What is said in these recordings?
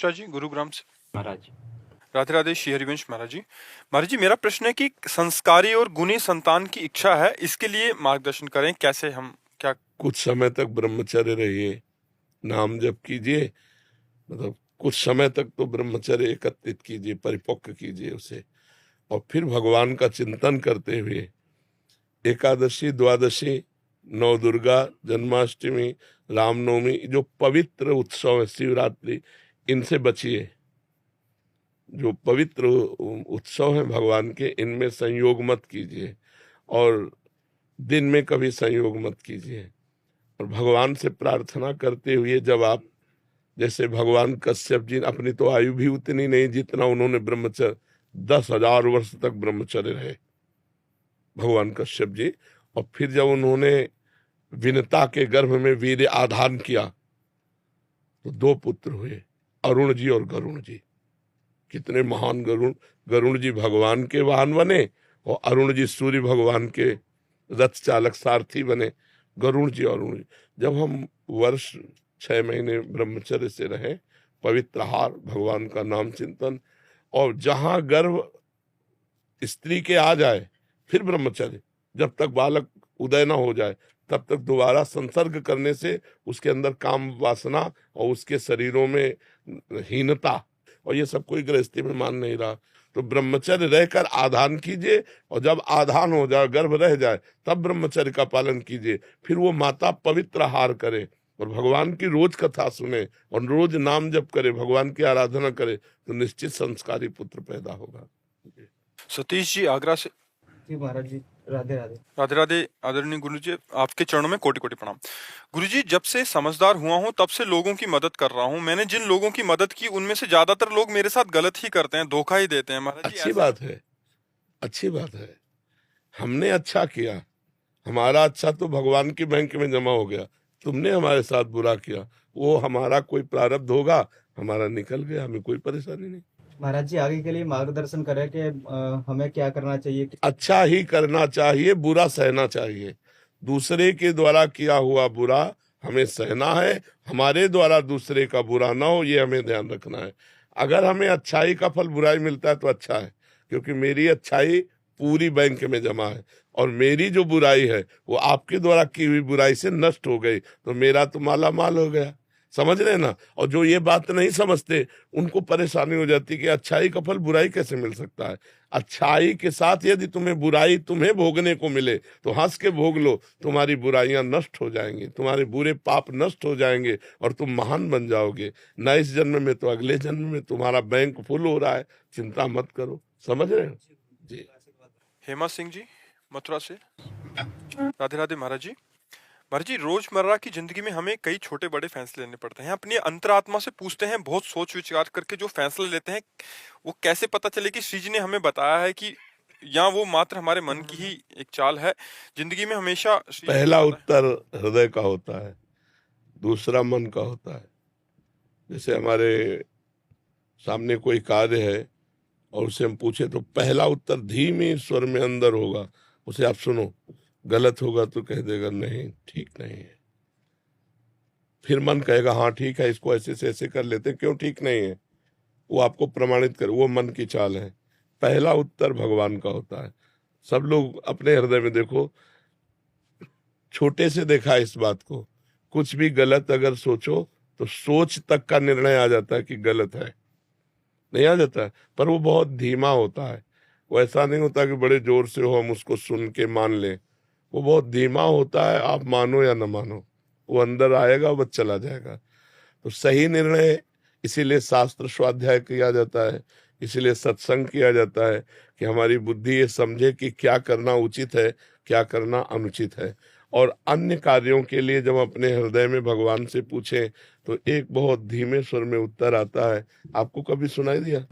मिश्रा जी, गुरुग्राम से। महाराज राधे राधे श्री हरिवंश महाराज जी। महाराज जी, मेरा प्रश्न है कि संस्कारी और गुणी संतान की इच्छा है, इसके लिए मार्गदर्शन करें, कैसे हम क्या। कुछ समय तक ब्रह्मचर्य रहिए, नाम जप कीजिए, मतलब कुछ समय तक तो ब्रह्मचर्य एकत्रित कीजिए, परिपक्व कीजिए उसे, और फिर भगवान का चिंतन करते हुए एकादशी, द्वादशी, नौ दुर्गा, जन्माष्टमी, रामनवमी, जो पवित्र उत्सव है, शिवरात्रि, इनसे बचिए। जो पवित्र उत्सव है भगवान के, इनमें संयोग मत कीजिए, और दिन में कभी संयोग मत कीजिए। और भगवान से प्रार्थना करते हुए, जब आप, जैसे भगवान कश्यप जी, अपनी तो आयु भी उतनी नहीं जितना उन्होंने ब्रह्मचर्य, 10,000 वर्ष तक ब्रह्मचर्य रहे भगवान कश्यप जी। और फिर जब उन्होंने विनता के गर्भ में वीर्य आधान किया तो 2 पुत्र हुए, अरुण जी और गरुण जी। कितने महान गरुण! गरुण जी भगवान के वाहन बने और अरुण जी सूर्य भगवान के रथ चालक सारथी बने। गरुण जी और अरुण जी, जब हम वर्ष 6 महीने ब्रह्मचर्य से रहे, पवित्र आहार, भगवान का नाम चिंतन, और जहां गर्भ स्त्री के आ जाए फिर ब्रह्मचर्य, जब तक बालक उदय ना हो जाए तब तक दोबारा संसर्ग करने से उसके अंदर काम वासना और उसके शरीरों में हीनता, और ये सब कोई गृहस्थी में मान नहीं रहा। तो ब्रह्मचर्य रहकर आधान कीजिए, और जब आधान हो जाए, गर्भ रह जाए, तब ब्रह्मचर्य का पालन कीजिए। फिर वो माता पवित्र आहार करे और भगवान की रोज कथा सुने और रोज नाम जप करे, भगवान की आराधना करे, तो निश्चित संस्कारी पुत्र पैदा होगा। सतीश जी, आगरा से। जी महाराज जी, राधे राधे। राधे राधे आदरणीय गुरु जी, आपके चरणों में कोटि कोटि प्रणाम। गुरु जी, जब से समझदार हुआ हूँ तब से लोगों की मदद कर रहा हूँ। मैंने जिन लोगों की मदद की उनमें से ज्यादातर लोग मेरे साथ गलत ही करते हैं, धोखा ही देते हैं महाराज जी। अच्छी बात है, अच्छी बात है। हमने अच्छा किया, हमारा अच्छा तो भगवान की बैंक में जमा हो गया। तुमने हमारे साथ बुरा किया, वो हमारा कोई प्रारब्ध होगा, हमारा निकल गया, हमें कोई परेशानी नहीं। महाराज जी, आगे के लिए मार्गदर्शन करें कि हमें क्या करना चाहिए। अच्छा ही करना चाहिए, बुरा सहना चाहिए। दूसरे के द्वारा किया हुआ बुरा हमें सहना है, हमारे द्वारा दूसरे का बुरा ना हो, ये हमें ध्यान रखना है। अगर हमें अच्छाई का फल बुराई मिलता है तो अच्छा है, क्योंकि मेरी अच्छाई पूरी बैंक में जमा है, और मेरी जो बुराई है वो आपके द्वारा की हुई बुराई से नष्ट हो गई, तो मेरा तो माला माल हो गया। समझ रहे ना? और जो ये बात नहीं समझते उनको परेशानी हो जाती कि अच्छाई का फल बुराई कैसे मिल सकता है। अच्छाई के साथ यदि तुम्हें बुराई तुम्हें भोगने को मिले तो हंस के भोग लो, तुम्हारी बुराइयां नष्ट हो जाएंगी, तुम्हारे बुरे पाप नष्ट हो जाएंगे और तुम महान बन जाओगे। न इस जन्म में तो अगले जन्म में तुम्हारा बैंक फुल हो रहा है, चिंता मत करो। समझ रहे हो जी? हेमा सिंह जी, मथुरा से। राधे राधे महाराज जी। महाराज जी, रोजमर्रा की जिंदगी में हमें कई छोटे बड़े फैसले लेने पड़ते हैं। अपनी अंतरात्मा से पूछते हैं, बहुत सोच विचार करके जो फैसले लेते हैं, वो कैसे पता चले कि श्री जी ने हमें बताया है कि या वो मात्र हमारे मन की ही एक चाल है। जिंदगी में हमेशा पहला उत्तर हृदय का होता है, दूसरा मन का होता है। जैसे हमारे सामने कोई कार्य है और उसे हम पूछे तो पहला उत्तर धीमे स्वर में अंदर होगा, उसे आप सुनो। गलत होगा तो कह देगा नहीं, ठीक नहीं है। फिर मन कहेगा हाँ ठीक है, इसको ऐसे से ऐसे कर लेते, क्यों ठीक नहीं है, वो आपको प्रमाणित कर, वो मन की चाल है। पहला उत्तर भगवान का होता है। सब लोग अपने हृदय में देखो, छोटे से देखा इस बात को, कुछ भी गलत अगर सोचो तो सोच तक का निर्णय आ जाता है कि गलत है, नहीं आ जाता है, पर वो बहुत धीमा होता है। वो ऐसा नहीं होता कि बड़े जोर से हो हम उसको सुन के मान लें, वो बहुत धीमा होता है। आप मानो या न मानो, वो अंदर आएगा, वो चला जाएगा। तो सही निर्णय, इसीलिए शास्त्र स्वाध्याय किया जाता है, इसीलिए सत्संग किया जाता है कि हमारी बुद्धि ये समझे कि क्या करना उचित है, क्या करना अनुचित है। और अन्य कार्यों के लिए जब अपने हृदय में भगवान से पूछें तो एक बहुत धीमे स्वर में उत्तर आता है। आपको कभी सुनाई दिया?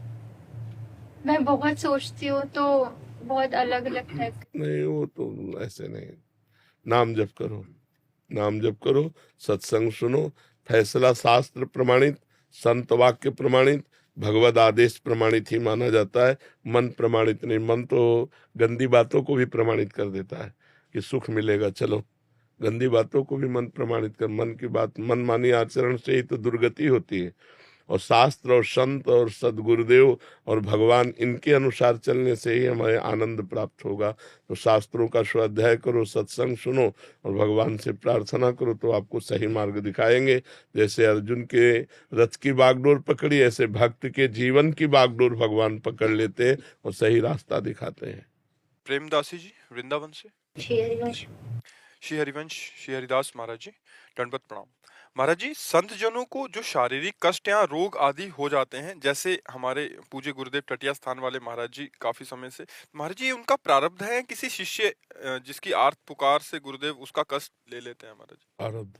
मैं बहुत सोचती हूँ तो बहुत अलग अलग टाइप। नहीं, वो तो ऐसे नहीं। नाम जप करो, नाम जप करो, सत्संग सुनो, फैसला शास्त्र प्रमाणित, संत वाक्य प्रमाणित, भगवद आदेश प्रमाणित ही माना जाता है। मन प्रमाणित नहीं। मन तो गंदी बातों को भी प्रमाणित कर देता है कि सुख मिलेगा, चलो। गंदी बातों को भी मन प्रमाणित कर, मन की बात, मन मानी आचरण से ही तो दुर्गति होती है। और शास्त्र और संत और सदगुरुदेव और भगवान इनके अनुसार चलने से ही हमें आनंद प्राप्त होगा। तो शास्त्रों का स्वाध्याय करो, सत्संग सुनो और भगवान से प्रार्थना करो, तो आपको सही मार्ग दिखाएंगे। जैसे अर्जुन के रथ की बागडोर पकड़ी, ऐसे भक्त के जीवन की बागडोर भगवान पकड़ लेते हैं और सही रास्ता दिखाते हैं। प्रेमदासी जी वृंदावन से। श्री हरिवंश श्री हरिदास महाराज जी, दंडवत प्रणाम। महाराज जी, संत जनों को जो शारीरिक कष्ट या रोग आदि हो जाते हैं, जैसे हमारे पूज्य गुरुदेव टटिया स्थान वाले महाराज जी काफी समय से, महाराज जी उनका प्रारब्ध है किसी शिष्य जिसकी आर्त पुकार से गुरुदेव उसका कष्ट ले लेते हैं महाराज जी? प्रारब्ध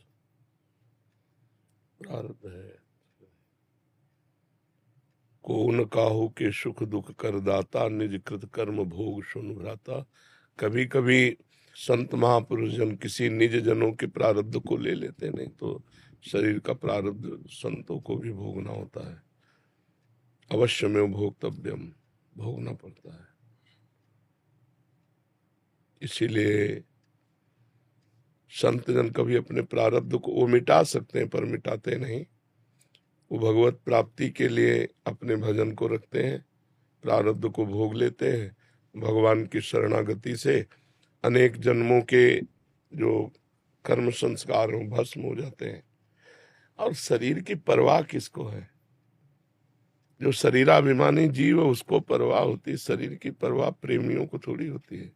प्रारब्ध है। को न काहू के सुख दुख कर दाता, निज कृत कर्म भोग सुन भ्राता। कभी कभी संत महापुरुष जन किसी निज जनों के प्रारब्ध को ले लेते, नहीं तो शरीर का प्रारब्ध संतों को भी भोगना होता है। अवश्य में भोक्तव्यम, भोगना पड़ता है। इसीलिए संत जन कभी अपने प्रारब्ध को वो मिटा सकते हैं पर मिटाते नहीं। वो भगवत प्राप्ति के लिए अपने भजन को रखते हैं, प्रारब्ध को भोग लेते हैं। भगवान की शरणागति से अनेक जन्मों के जो कर्म संस्कार हों भस्म हो जाते हैं। और शरीर की परवाह किसको है? जो शरीराभिमानी जीव है उसको परवाह होती है। शरीर की परवाह प्रेमियों को थोड़ी होती है।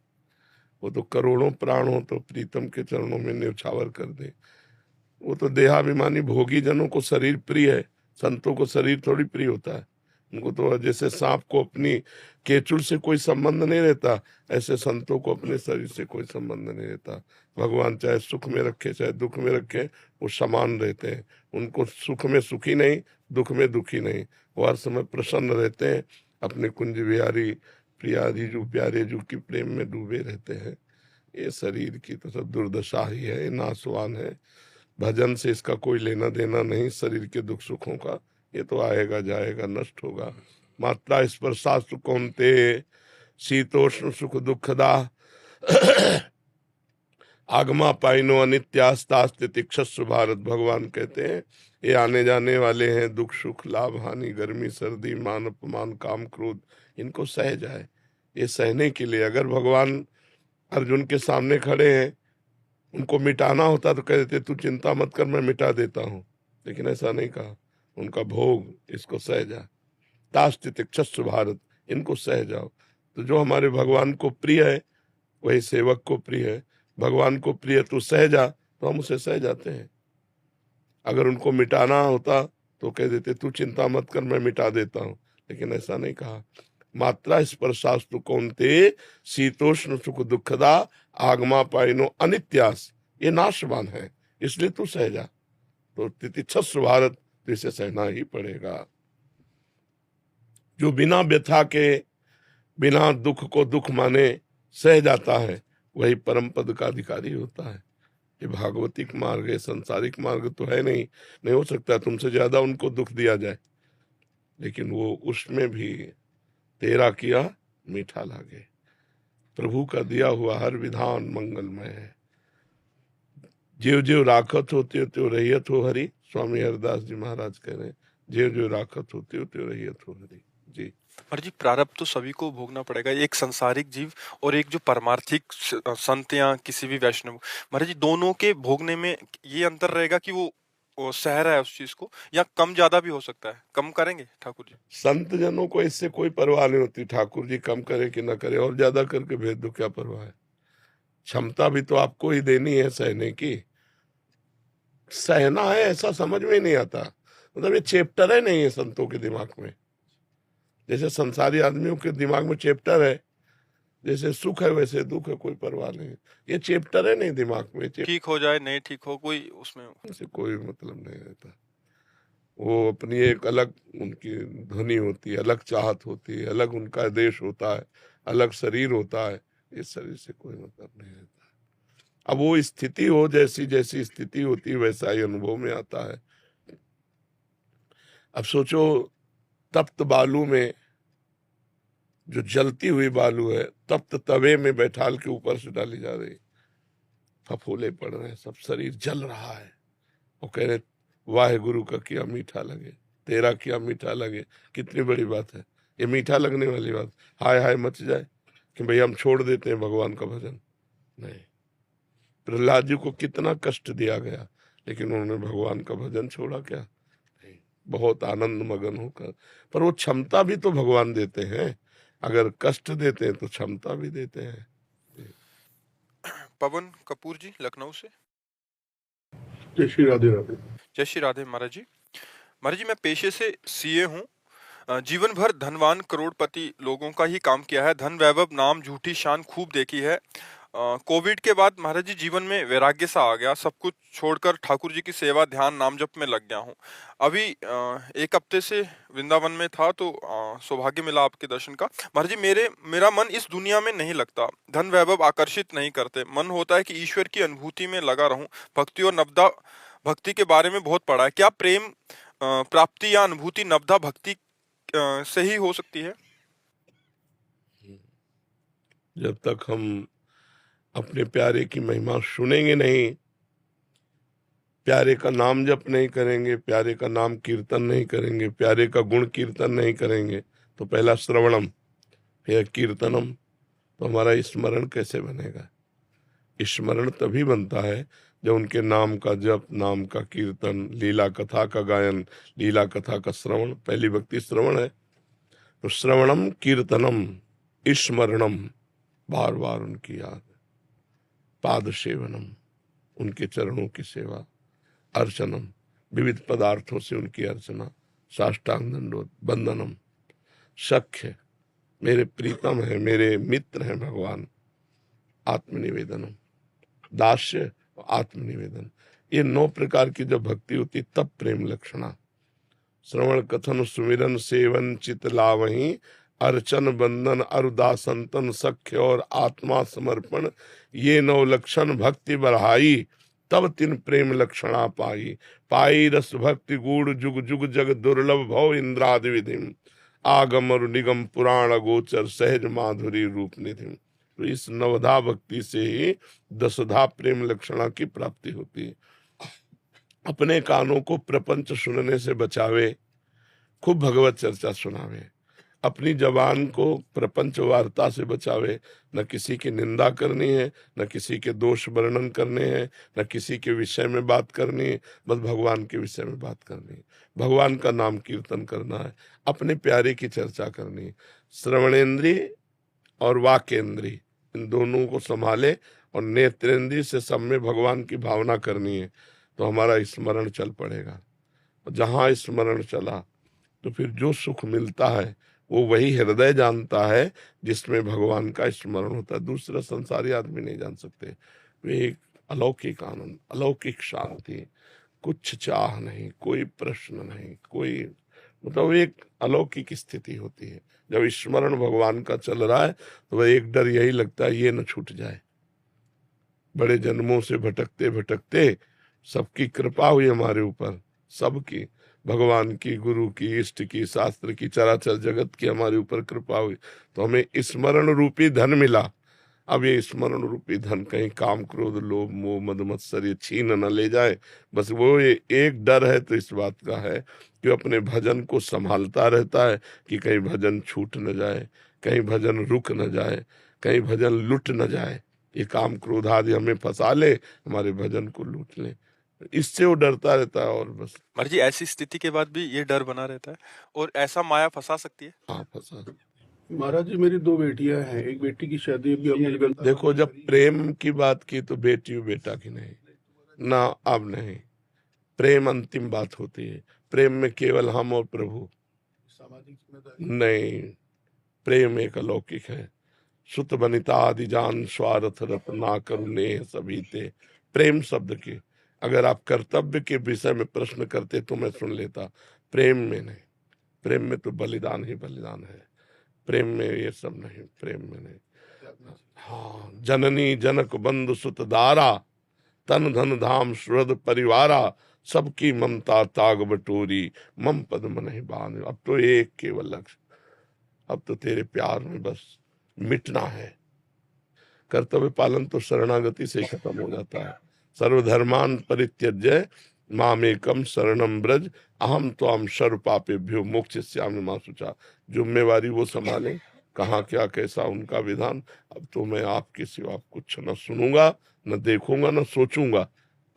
वो तो करोड़ों प्राण हो तो प्रीतम के चरणों में न्यौछावर कर दे। वो तो देहाभिमानी भोगी जनों को शरीर प्रिय है, संतों को शरीर थोड़ी प्रिय होता है। उनको तो जैसे सांप को अपनी केचुल से कोई संबंध नहीं रहता, ऐसे संतों को अपने शरीर से कोई संबंध नहीं रहता। भगवान चाहे सुख में रखे चाहे दुख में रखे, वो समान रहते हैं। उनको सुख में सुखी नहीं, दुख में दुखी नहीं, वो हर समय प्रसन्न रहते हैं। अपने कुंज बिहारी प्रियाधीजू प्यारेजू की प्रेम में डूबे रहते हैं। ये शरीर की तो सब दुर्दशा ही है, ये नासवान है। भजन से इसका कोई लेना देना नहीं। शरीर के दुख सुखों का ये तो आएगा जाएगा, नष्ट होगा। मात्रा स्पर्शास्तु कौन्तेय शीतोष्ण सुख दुखदा आगमा पाइनो अनित्यास्तास्तितिक्षस्व भारत। भगवान कहते हैं ये आने जाने वाले हैं, दुख सुख लाभ हानि गर्मी सर्दी मान अपमान काम क्रोध, इनको सह जाए। ये सहने के लिए अगर भगवान अर्जुन के सामने खड़े हैं, उनको मिटाना होता तो कह देते तू चिंता मत कर मैं मिटा देता हूं, लेकिन ऐसा नहीं कहा। उनका भोग इसको सह जा, तास्तितिक्षस्व भारत, इनको सह जाओ। तो जो हमारे भगवान को प्रिय है वही सेवक को प्रिय है। भगवान को प्रिय तू सह जा, तो हम उसे सह जाते हैं। अगर उनको मिटाना होता तो कह देते तू चिंता मत कर मैं मिटा देता हूं, लेकिन ऐसा नहीं कहा। मात्रा स्पर्शास्तु कौन्तेय शीतोष्ण सुख दुखदा आगमा पाइनो अनित्यास, ये नाशवान है, इसलिए तू सह जा। तो तितिक्षस्व भारत, तो इसे सहना ही पड़ेगा। जो बिना व्यथा के बिना दुख को दुख माने सह जाता है वही परम पद का अधिकारी होता है। ये भागवतिक मार्ग है, संसारिक मार्ग तो है नहीं। नहीं हो सकता तुमसे ज्यादा उनको दुख दिया जाए, लेकिन वो उसमें भी तेरा किया मीठा लागे। प्रभु का दिया हुआ हर विधान मंगलमय है। जीव जीव राखत होते हो त्यो रहियत हो हरि। स्वामी हरिदास जी महाराज कह रहे हैं जीव जीव राखत होते हो त्यो रहियत हो हरि जी। पर जी प्रारब्ध तो सभी को भोगना पड़ेगा, एक संसारिक जीव और एक जो परमार्थिक संत या किसी भी वैष्णव। महाराज जी दोनों के भोगने में ये अंतर रहेगा कि वो सह रहा है उस चीज को, या कम ज्यादा भी हो सकता है? कम करेंगे ठाकुर जी? संत जनों को इससे कोई परवाह नहीं होती, ठाकुर जी कम करे कि ना करे, और ज्यादा करके भेज दो, क्या परवाह है। क्षमता भी तो आपको ही देनी है सहने की। सहना है ऐसा समझ में नहीं आता, मतलब ये चैप्टर है नहीं है संतों के दिमाग में। जैसे संसारी आदमियों के दिमाग में चैप्टर है, जैसे सुख है वैसे दुख है, कोई परवाह नहीं। ये चैप्टर है नहीं दिमाग में। ठीक हो जाए नहीं ठीक हो, कोई उसमें से कोई मतलब नहीं रहता। वो अपनी एक अलग उनकी ध्वनि होती है, अलग चाहत होती है, अलग उनका देश होता है, अलग शरीर होता है। इस शरीर से कोई मतलब नहीं रहता। अब वो स्थिति हो, जैसी जैसी स्थिति होती है वैसा ही अनुभव में आता है। अब सोचो तप्त बालू में, जो जलती हुई बालू है, तप्त तवे में बैठाल के ऊपर से डाली जा रही, फफोले पड़ रहे हैं, सब शरीर जल रहा है, वो कह रहे वाहे गुरु का किया मीठा लगे। तेरा क्या मीठा लगे, कितनी बड़ी बात है ये, मीठा लगने वाली बात। हाय हाय मच जाए कि भाई हम छोड़ देते हैं भगवान का भजन, नहीं। प्रहलाद जी को कितना कष्ट दिया गया, लेकिन उन्होंने भगवान का भजन छोड़ा क्या? नहीं, बहुत आनंद मगन होकर। पर वो क्षमता भी तो भगवान देते हैं, अगर कष्ट देते हैं तो क्षमता भी देते हैं। पवन कपूर जी लखनऊ से। जय श्री राधे राधे। जय श्री राधे महाराज जी। महाराज जी मैं पेशे से सीए हूँ। जीवन भर धनवान करोड़पति लोगों का ही काम किया है, धन वैभव नाम झूठी शान खूब देखी है। कोविड के बाद महाराज जी जीवन में वैराग्य सा आ गया, सब कुछ छोड़कर ठाकुर जी की सेवा ध्यान नाम जप में लग गया हूँ। अभी एक हफ्ते से वृंदावन में था तो सौभाग्य मिला आपके दर्शन का। महाराज जी मेरा मन इस दुनिया में नहीं लगता, धन वैभव आकर्षित नहीं करते, मन होता है कि ईश्वर की अनुभूति में लगा रहूं। भक्ति और नवदा भक्ति के बारे में बहुत पढ़ा है, क्या प्रेम प्राप्ति या अनुभूति नवदा भक्ति से ही हो सकती है? जब तक हम अपने प्यारे की महिमा सुनेंगे नहीं, प्यारे का नाम जप नहीं करेंगे, प्यारे का नाम कीर्तन नहीं करेंगे, प्यारे का गुण कीर्तन नहीं करेंगे, तो पहला श्रवणम फिर कीर्तनम, तो हमारा स्मरण कैसे बनेगा? स्मरण तभी बनता है जब उनके नाम का जप, नाम का कीर्तन, लीला कथा का गायन, लीला कथा का श्रवण, पहली भक्ति श्रवण है। तो श्रवणम कीर्तनम स्मरणम, बार बार उनकी याद, पाद सेवनम उनके चरणों की सेवा, अर्चनम विविध पदार्थों से उनकी अर्चना, साष्टांग दंडोत बंदनम, सख्य मेरे प्रीतम है, मेरे मित्र हैं भगवान, आत्मनिवेदनम दास्य आत्मनिवेदन। ये 9 प्रकार की जब भक्ति होती तब प्रेम लक्षणा। श्रवण कथन सुमिरन सेवन चित लावही, अर्चन बंदन अरुदासंतन सख्य और आत्मा समर्पण, ये 9 लक्षण भक्ति बढ़ाई, तब 3 प्रेम लक्षणा पाई। पाई रस भक्ति गूढ़ जुग जुग जग दुर्लभ भव इंद्रादि विधिम, आगम और निगम पुराण गोचर सहज माधुरी रूप निधिम। तो इस नवधा भक्ति से ही 10धा प्रेम लक्षणा की प्राप्ति होती है। अपने कानों को प्रपंच सुनने से बचावे, खूब भगवत चर्चा सुनावे। अपनी जबान को प्रपंच वार्ता से बचावे, न किसी की निंदा करनी है, न किसी के दोष वर्णन करने हैं, न किसी के विषय में बात करनी है, बस भगवान के विषय में बात करनी है, भगवान का नाम कीर्तन करना है, अपने प्यारे की चर्चा करनी है। श्रवणेन्द्रिय और वाकेंद्रिय इन दोनों को संभाले और नेत्रेंद्रिय से सब में भगवान की भावना करनी है, तो हमारा स्मरण चल पड़ेगा। जहाँ स्मरण चला तो फिर जो सुख मिलता है वो वही हृदय जानता है जिसमें भगवान का स्मरण होता है, दूसरा संसारी आदमी नहीं जान सकते। वे एक अलौकिक आनंद, अलौकिक शांति, कुछ चाह नहीं, कोई प्रश्न नहीं, कोई मतलब एक अलौकिक स्थिति होती है। जब स्मरण भगवान का चल रहा है तो वह एक डर यही लगता है ये न छूट जाए। बड़े जन्मों से भटकते भटकते सबकी कृपा हुई हमारे ऊपर, सबकी, भगवान की, गुरु की, इष्ट की, शास्त्र की, चराचर जगत की हमारे ऊपर कृपा हुई, तो हमें स्मरण रूपी धन मिला। अब ये स्मरण रूपी धन कहीं काम क्रोध लोभ मोह मद मत्सर ये छीन न ले जाए, बस वो ये एक डर है तो इस बात का है कि अपने भजन को संभालता रहता है कि कहीं भजन छूट न जाए, कहीं भजन रुक न जाए, कहीं भजन लुट न जाए, ये काम क्रोध आदि हमें फंसा ले, हमारे भजन को लूट ले, इससे वो डरता रहता है। और बस महाराज जी ऐसी स्थिति के बाद भी ये डर बना रहता है, और ऐसा माया फंसा सकती है? हाँ फंसा। महाराज जी मेरी 2 बेटियां हैं, एक बेटी की शादी अभी हमने देखो जब प्रेम की बात की तो बेटी बेटा की नहीं ना, अब नहीं, प्रेम अंतिम बात होती है। प्रेम में केवल हम और प्रभु सामाजिक जिम्मेदारी नहीं, प्रेम एक अलौकिक है। सुत बनिता आदि जान स्वार्थ रत ना करुणे सभी ते, प्रेम शब्द की अगर आप कर्तव्य के विषय में प्रश्न करते तो मैं सुन लेता, प्रेम में नहीं। प्रेम में तो बलिदान ही बलिदान है, प्रेम में ये सब नहीं, प्रेम में नहीं। हाँ, जननी जनक बंधु सुत दारा, तन धन धाम सुहृद परिवारा, सबकी ममता ताग बटोरी, मम पद मन ही बान। अब तो एक केवल लक्ष्य, अब तो तेरे प्यार में बस मिटना है। कर्तव्य पालन तो शरणागति से ही खत्म हो जाता है। सर्वधर्मान परित्यज्य मामेकम शरणम ब्रज अहम त्वाम सर्व पापेभ्यो मोक्षयिष्यामि मा शुचा। जिम्मेवारी वो संभालें, कहाँ क्या कैसा उनका विधान। अब तो मैं आपके सिवा कुछ न सुनूंगा, न देखूंगा, न सोचूंगा।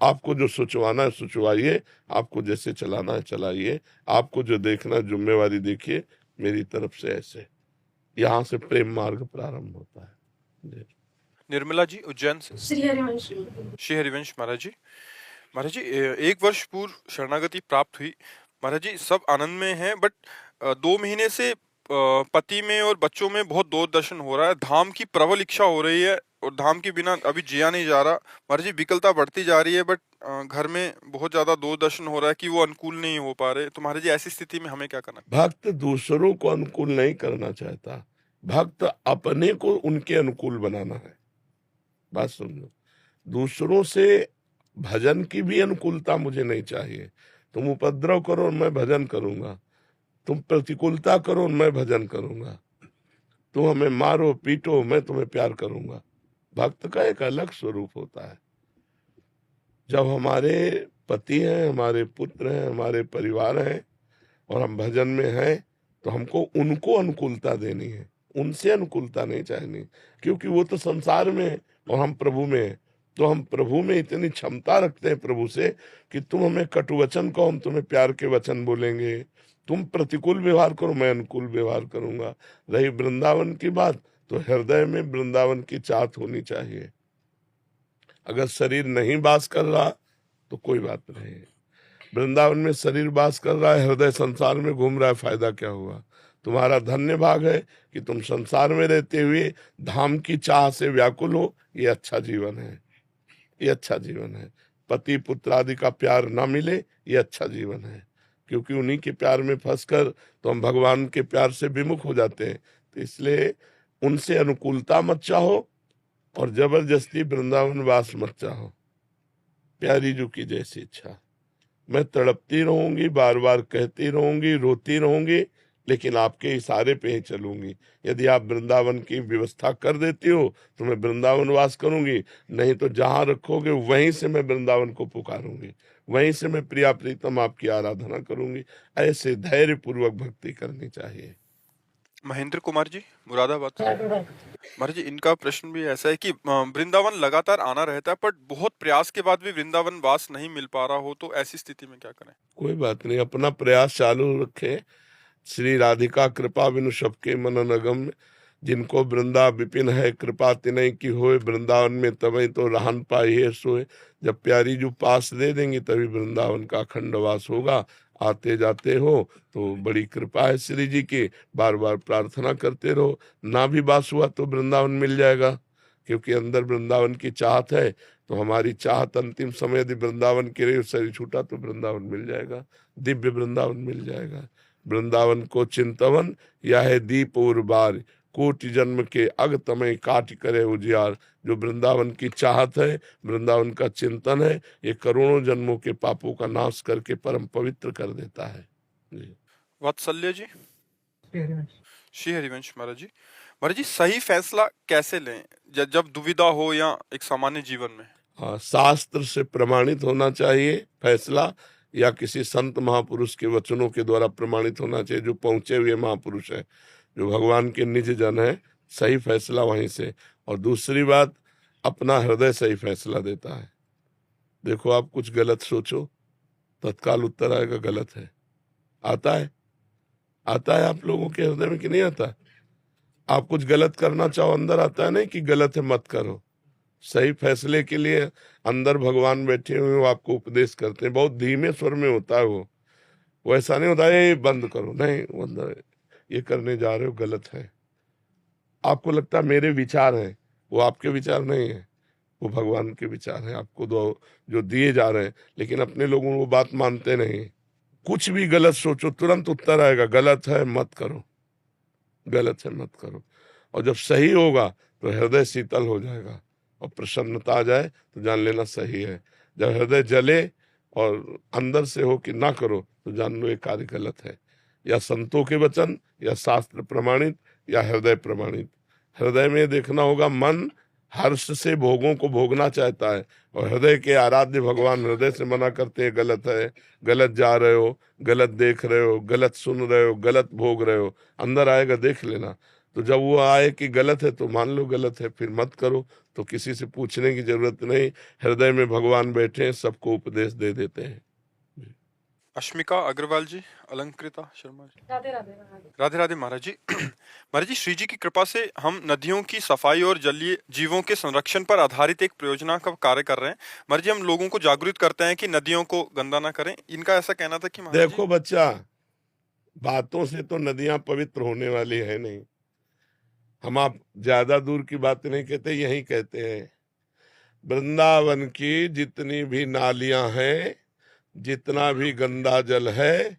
आपको जो सोचवाना है सोचवाइए, आपको जैसे चलाना है चलाइए, आपको जो देखना है जिम्मेवारी देखिए। मेरी तरफ से ऐसे यहाँ से प्रेम मार्ग प्रारंभ होता है। जी। निर्मला जी उज्जैन से। श्री हरिवंश। श्री हरिवंश महाराज जी। महाराज जी, 1 वर्ष पूर्व शरणागति प्राप्त हुई। महाराज जी सब आनंद में हैं, बट 2 महीने से पति में और बच्चों में बहुत दूरदर्शन हो रहा है। धाम की प्रबल इच्छा हो रही है और धाम के बिना अभी जिया नहीं जा रहा। महाराज जी विकलता बढ़ती जा रही है, बट घर में बहुत ज्यादा दूरदर्शन हो रहा है कि वो अनुकूल नहीं हो पा रहे। तो महाराज जी ऐसी स्थिति में हमें क्या करना? भक्त दूसरों को अनुकूल नहीं करना चाहता, भक्त अपने को उनके अनुकूल बनाना है। बात समझो, दूसरों से भजन की भी अनुकूलता मुझे नहीं चाहिए। तुम उपद्रव करो मैं भजन करूंगा, तुम प्रतिकूलता करो मैं भजन करूंगा, तुम हमें मारो पीटो मैं तुम्हें प्यार करूंगा। भक्त का एक अलग स्वरूप होता है। जब हमारे पति हैं, हमारे पुत्र हैं, हमारे परिवार हैं और हम भजन में हैं, तो हमको उनको अनुकूलता देनी है, उनसे अनुकूलता नहीं चाहिए, क्योंकि वो तो संसार में है और हम प्रभु में हैं। तो हम प्रभु में इतनी क्षमता रखते हैं प्रभु से कि तुम हमें कटु वचन कहो, हम तुम्हें प्यार के वचन बोलेंगे। तुम प्रतिकूल व्यवहार करो, मैं अनुकूल व्यवहार करूंगा। रही वृंदावन की बात, तो हृदय में वृंदावन की चाहत होनी चाहिए। अगर शरीर नहीं वास कर रहा तो कोई बात नहीं। वृंदावन में शरीर वास कर रहा है, हृदय संसार में घूम रहा है, फायदा क्या हुआ? तुम्हारा धन्य भाग है कि तुम संसार में रहते हुए धाम की चाह से व्याकुल हो। ये अच्छा जीवन है, ये अच्छा जीवन है। पति पुत्र आदि का प्यार ना मिले, ये अच्छा जीवन है, क्योंकि उन्हीं के प्यार में फंसकर तो हम भगवान के प्यार से विमुख हो जाते हैं। तो इसलिए उनसे अनुकूलता मत चाहो और जबरदस्ती वृंदावन वास मत चाहो। प्यारी जी की जैसी इच्छा। मैं तड़पती रहूंगी, बार बार कहती रहूंगी, रोती रहूंगी, लेकिन आपके इशारे पे ही चलूंगी। यदि आप वृंदावन की व्यवस्था कर देती हो तो मैं वृंदावन वास करूंगी, नहीं तो जहां रखोगे वहीं से मैं वृंदावन को पुकारूंगी, वहीं से मैं प्रिया प्रीतम आपकी आराधना करूंगी। ऐसे धैर्य पूर्वक भक्ति करनी चाहिए। महेंद्र कुमार जी मुरादाबाद से। महाराज जी इनका प्रश्न भी ऐसा है कि वृंदावन लगातार आना रहता है, पर बहुत प्रयास के बाद भी वृंदावन वास नहीं मिल पा रहा हो, तो ऐसी स्थिति में क्या करें? कोई बात नहीं, अपना प्रयास चालू रखे। श्री राधिका कृपा बिनु सबके मनन अगम, जिनको वृंदा विपिन है कृपा तिनय की होए, वृंदावन में तबई तो रहन पाई है सोए। जब प्यारी जो पास दे देंगी तभी वृंदावन का अखंड वास होगा। आते जाते हो तो बड़ी कृपा है श्री जी की, बार बार प्रार्थना करते रहो। ना भी वास हुआ तो वृंदावन मिल जाएगा, क्योंकि अंदर वृंदावन की चाहत है। तो हमारी चाहत अंतिम समय यदि वृंदावन की रही, शरीर छूटा तो वृंदावन मिल जाएगा, दिव्य वृंदावन मिल जाएगा। वृंदावन को चिंतवन यह है दीप और बार, कोटि जन्म के अग तमय काट करे उजियार। जो वृंदावन की चाहत है, वृंदावन का चिंतन है, ये करोड़ों जन्मों के पापों का नाश करके परम पवित्र कर देता है। जी। वात्सल्य जी। श्री हरिवंश महाराज जी। महाराज जी सही फैसला कैसे लें जब दुविधा हो या एक सामान्य जीवन में? हाँ, शास्त्र से प्रमाणित होना चाहिए फैसला, या किसी संत महापुरुष के वचनों के द्वारा प्रमाणित होना चाहिए, जो पहुंचे हुए महापुरुष है, जो भगवान के निज जन है। सही फैसला वहीं से। और दूसरी बात, अपना हृदय सही फैसला देता है। देखो आप कुछ गलत सोचो, तत्काल उत्तर आएगा गलत है। आता है आप लोगों के हृदय में कि नहीं आता? आप कुछ गलत करना चाहो, अंदर आता है नहीं कि गलत है मत करो। सही फैसले के लिए अंदर भगवान बैठे हुए, वो आपको उपदेश करते हैं। बहुत धीमे स्वर में होता है वो ऐसा नहीं होता है ये बंद करो, नहीं, वो अंदर ये करने जा रहे हो गलत है। आपको लगता है मेरे विचार हैं, वो आपके विचार नहीं है, वो भगवान के विचार हैं आपको जो दिए जा रहे हैं। लेकिन अपने लोगों वो बात मानते नहीं। कुछ भी गलत सोचो तुरंत उत्तर आएगा गलत है मत करो, गलत है मत करो। और जब सही होगा तो हृदय शीतल हो जाएगा और प्रसन्नता आ जाए तो जान लेना सही है। जब हृदय जले और अंदर से हो कि ना करो तो जान लो ये कार्य गलत है। या संतों के वचन, या शास्त्र प्रमाणित, या हृदय प्रमाणित। हृदय में देखना होगा मन हर्ष से भोगों को भोगना चाहता है, और हृदय के आराध्य भगवान हृदय से मना करते हैं गलत है, गलत जा रहे हो, गलत देख रहे हो, गलत सुन रहे हो, गलत भोग रहे हो, अंदर आएगा देख लेना। तो जब वो आए कि गलत है तो मान लो गलत है, फिर मत करो। तो किसी से पूछने की जरूरत नहीं, हृदय में भगवान बैठे हैं, सबको उपदेश दे देते हैं। अश्मिका अग्रवाल जी, अलंकृता शर्मा जी। राधे राधे महाराज। राधे राधे महाराज जी। महाराज जी, श्री जी की कृपा से हम नदियों की सफाई और जलीय जीवों के संरक्षण पर आधारित एक परियोजना का कार्य कर रहे हैं। महाराज जी, हम लोगों को जागरूक करते हैं कि नदियों को गंदा ना करें। इनका ऐसा कहना था कि महाराज देखो बच्चा, बातों से तो नदियां पवित्र होने वाली है नहीं। हम आप ज्यादा दूर की बात नहीं कहते, यही कहते हैं वृंदावन की जितनी भी नालियां हैं, जितना भी गंदा जल है,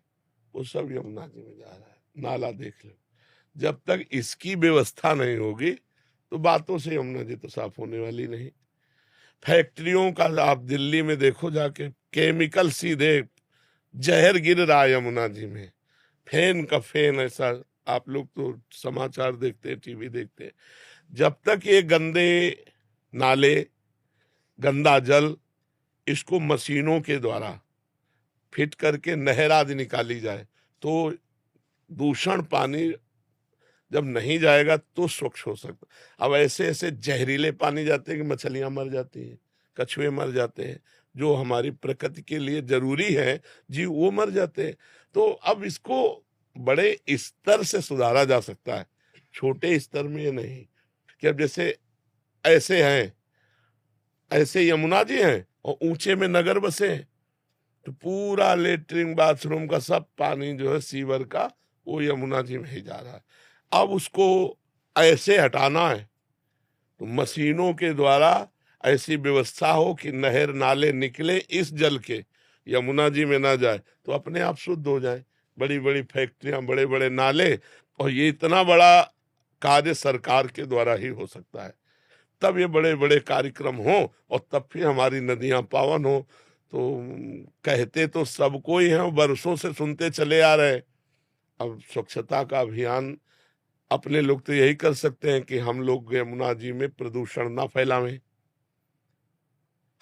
वो सब यमुना जी में जा रहा है। नाला देख लो, जब तक इसकी व्यवस्था नहीं होगी तो बातों से यमुना जी तो साफ होने वाली नहीं। फैक्ट्रियों का आप दिल्ली में देखो जाके, केमिकल सीधे जहर गिर रहा है यमुना जी में, फेन का फेन। ऐसा आप लोग तो समाचार देखते हैं, टीवी देखते हैं। जब तक ये गंदे नाले, गंदा जल, इसको मशीनों के द्वारा फिट करके नहर आदि निकाली जाए तो दूषण पानी जब नहीं जाएगा तो स्वच्छ हो सकता। अब ऐसे ऐसे जहरीले पानी जाते हैं कि मछलियां मर जाती हैं, कछुए मर जाते हैं, जो हमारी प्रकृति के लिए जरूरी है जी, वो मर जाते हैं। तो अब इसको बड़े स्तर से सुधारा जा सकता है, छोटे स्तर में ये नहीं कि अब जैसे ऐसे हैं, ऐसे यमुना जी हैं और ऊंचे में नगर बसे हैं, तो पूरा लेटरिन बाथरूम का सब पानी जो है सीवर का, वो यमुना जी में ही जा रहा है। अब उसको ऐसे हटाना है तो मशीनों के द्वारा ऐसी व्यवस्था हो कि नहर नाले निकले इस जल के, यमुना जी में ना जाए, तो अपने आप शुद्ध हो जाए। बड़ी बड़ी फैक्ट्रियां, बड़े बड़े नाले, और ये इतना बड़ा कार्य सरकार के द्वारा ही हो सकता है। तब ये बड़े बड़े कार्यक्रम हो और तब फिर हमारी नदियां पावन हो। तो कहते तो सबको ही हैं, वर्षों से सुनते चले आ रहे हैं। अब स्वच्छता का अभियान अपने लोग तो यही कर सकते हैं कि हम लोग यमुना जी में प्रदूषण ना फैलावें।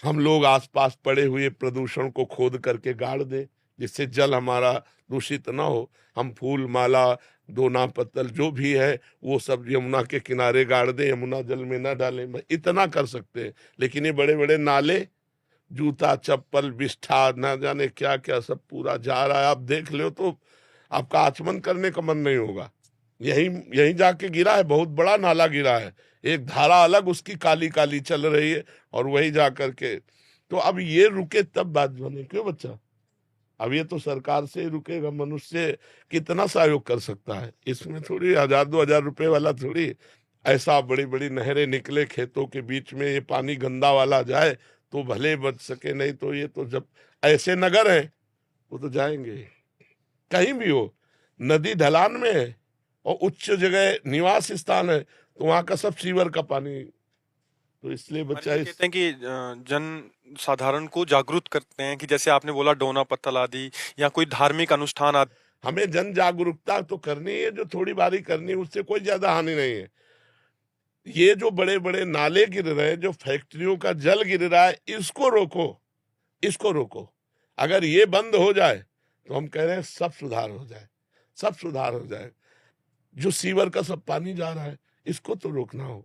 हम लोग आसपास पड़े हुए प्रदूषण को खोद करके गाड़ दें, जिससे जल हमारा दूषित ना हो। हम फूल माला, दोना पत्तल जो भी है वो सब यमुना के किनारे गाड़ दें, यमुना जल में ना डालें। इतना कर सकते हैं। लेकिन ये बड़े बड़े नाले, जूता चप्पल बिष्ठा ना जाने क्या क्या सब पूरा जा रहा है, आप देख लो तो आपका आचमन करने का मन नहीं होगा। यही जाके गिरा है, बहुत बड़ा नाला गिरा है, एक धारा अलग उसकी काली काली चल रही है, और वही जा करके। तो अब ये रुके तब बात बने, क्यों बच्चा? अब ये तो सरकार से ही रुकेगा। मनुष्य कितना सहयोग कर सकता है इसमें, थोड़ी 1000-2000 रुपए वाला थोड़ी। ऐसा बड़ी बड़ी नहरें निकले खेतों के बीच में, ये पानी गंदा वाला जाए तो भले बच सके, नहीं तो ये तो जब ऐसे नगर हैं वो तो जाएंगे। कहीं भी हो, नदी ढलान में है और उच्च जगह निवास स्थान है, तो वहां का सब सीवर का पानी। तो इसलिए बच्चा कहते हैं कि जन साधारण को जागरूक करते हैं कि जैसे आपने बोला डोना पत्तल आदि या कोई धार्मिक अनुष्ठान आदि। हमें जन जागरूकता तो करनी है, जो थोड़ी बारी करनी है, उससे कोई ज्यादा हानि नहीं है। ये जो बड़े बड़े नाले गिर रहे हैं, जो फैक्ट्रियों का जल गिर रहा है, इसको रोको, इसको रोको। अगर ये बंद हो जाए तो हम कह रहे हैं सब सुधार हो जाए, सब सुधार हो जाए। जो सीवर का सब पानी जा रहा है, इसको तो रोकना हो।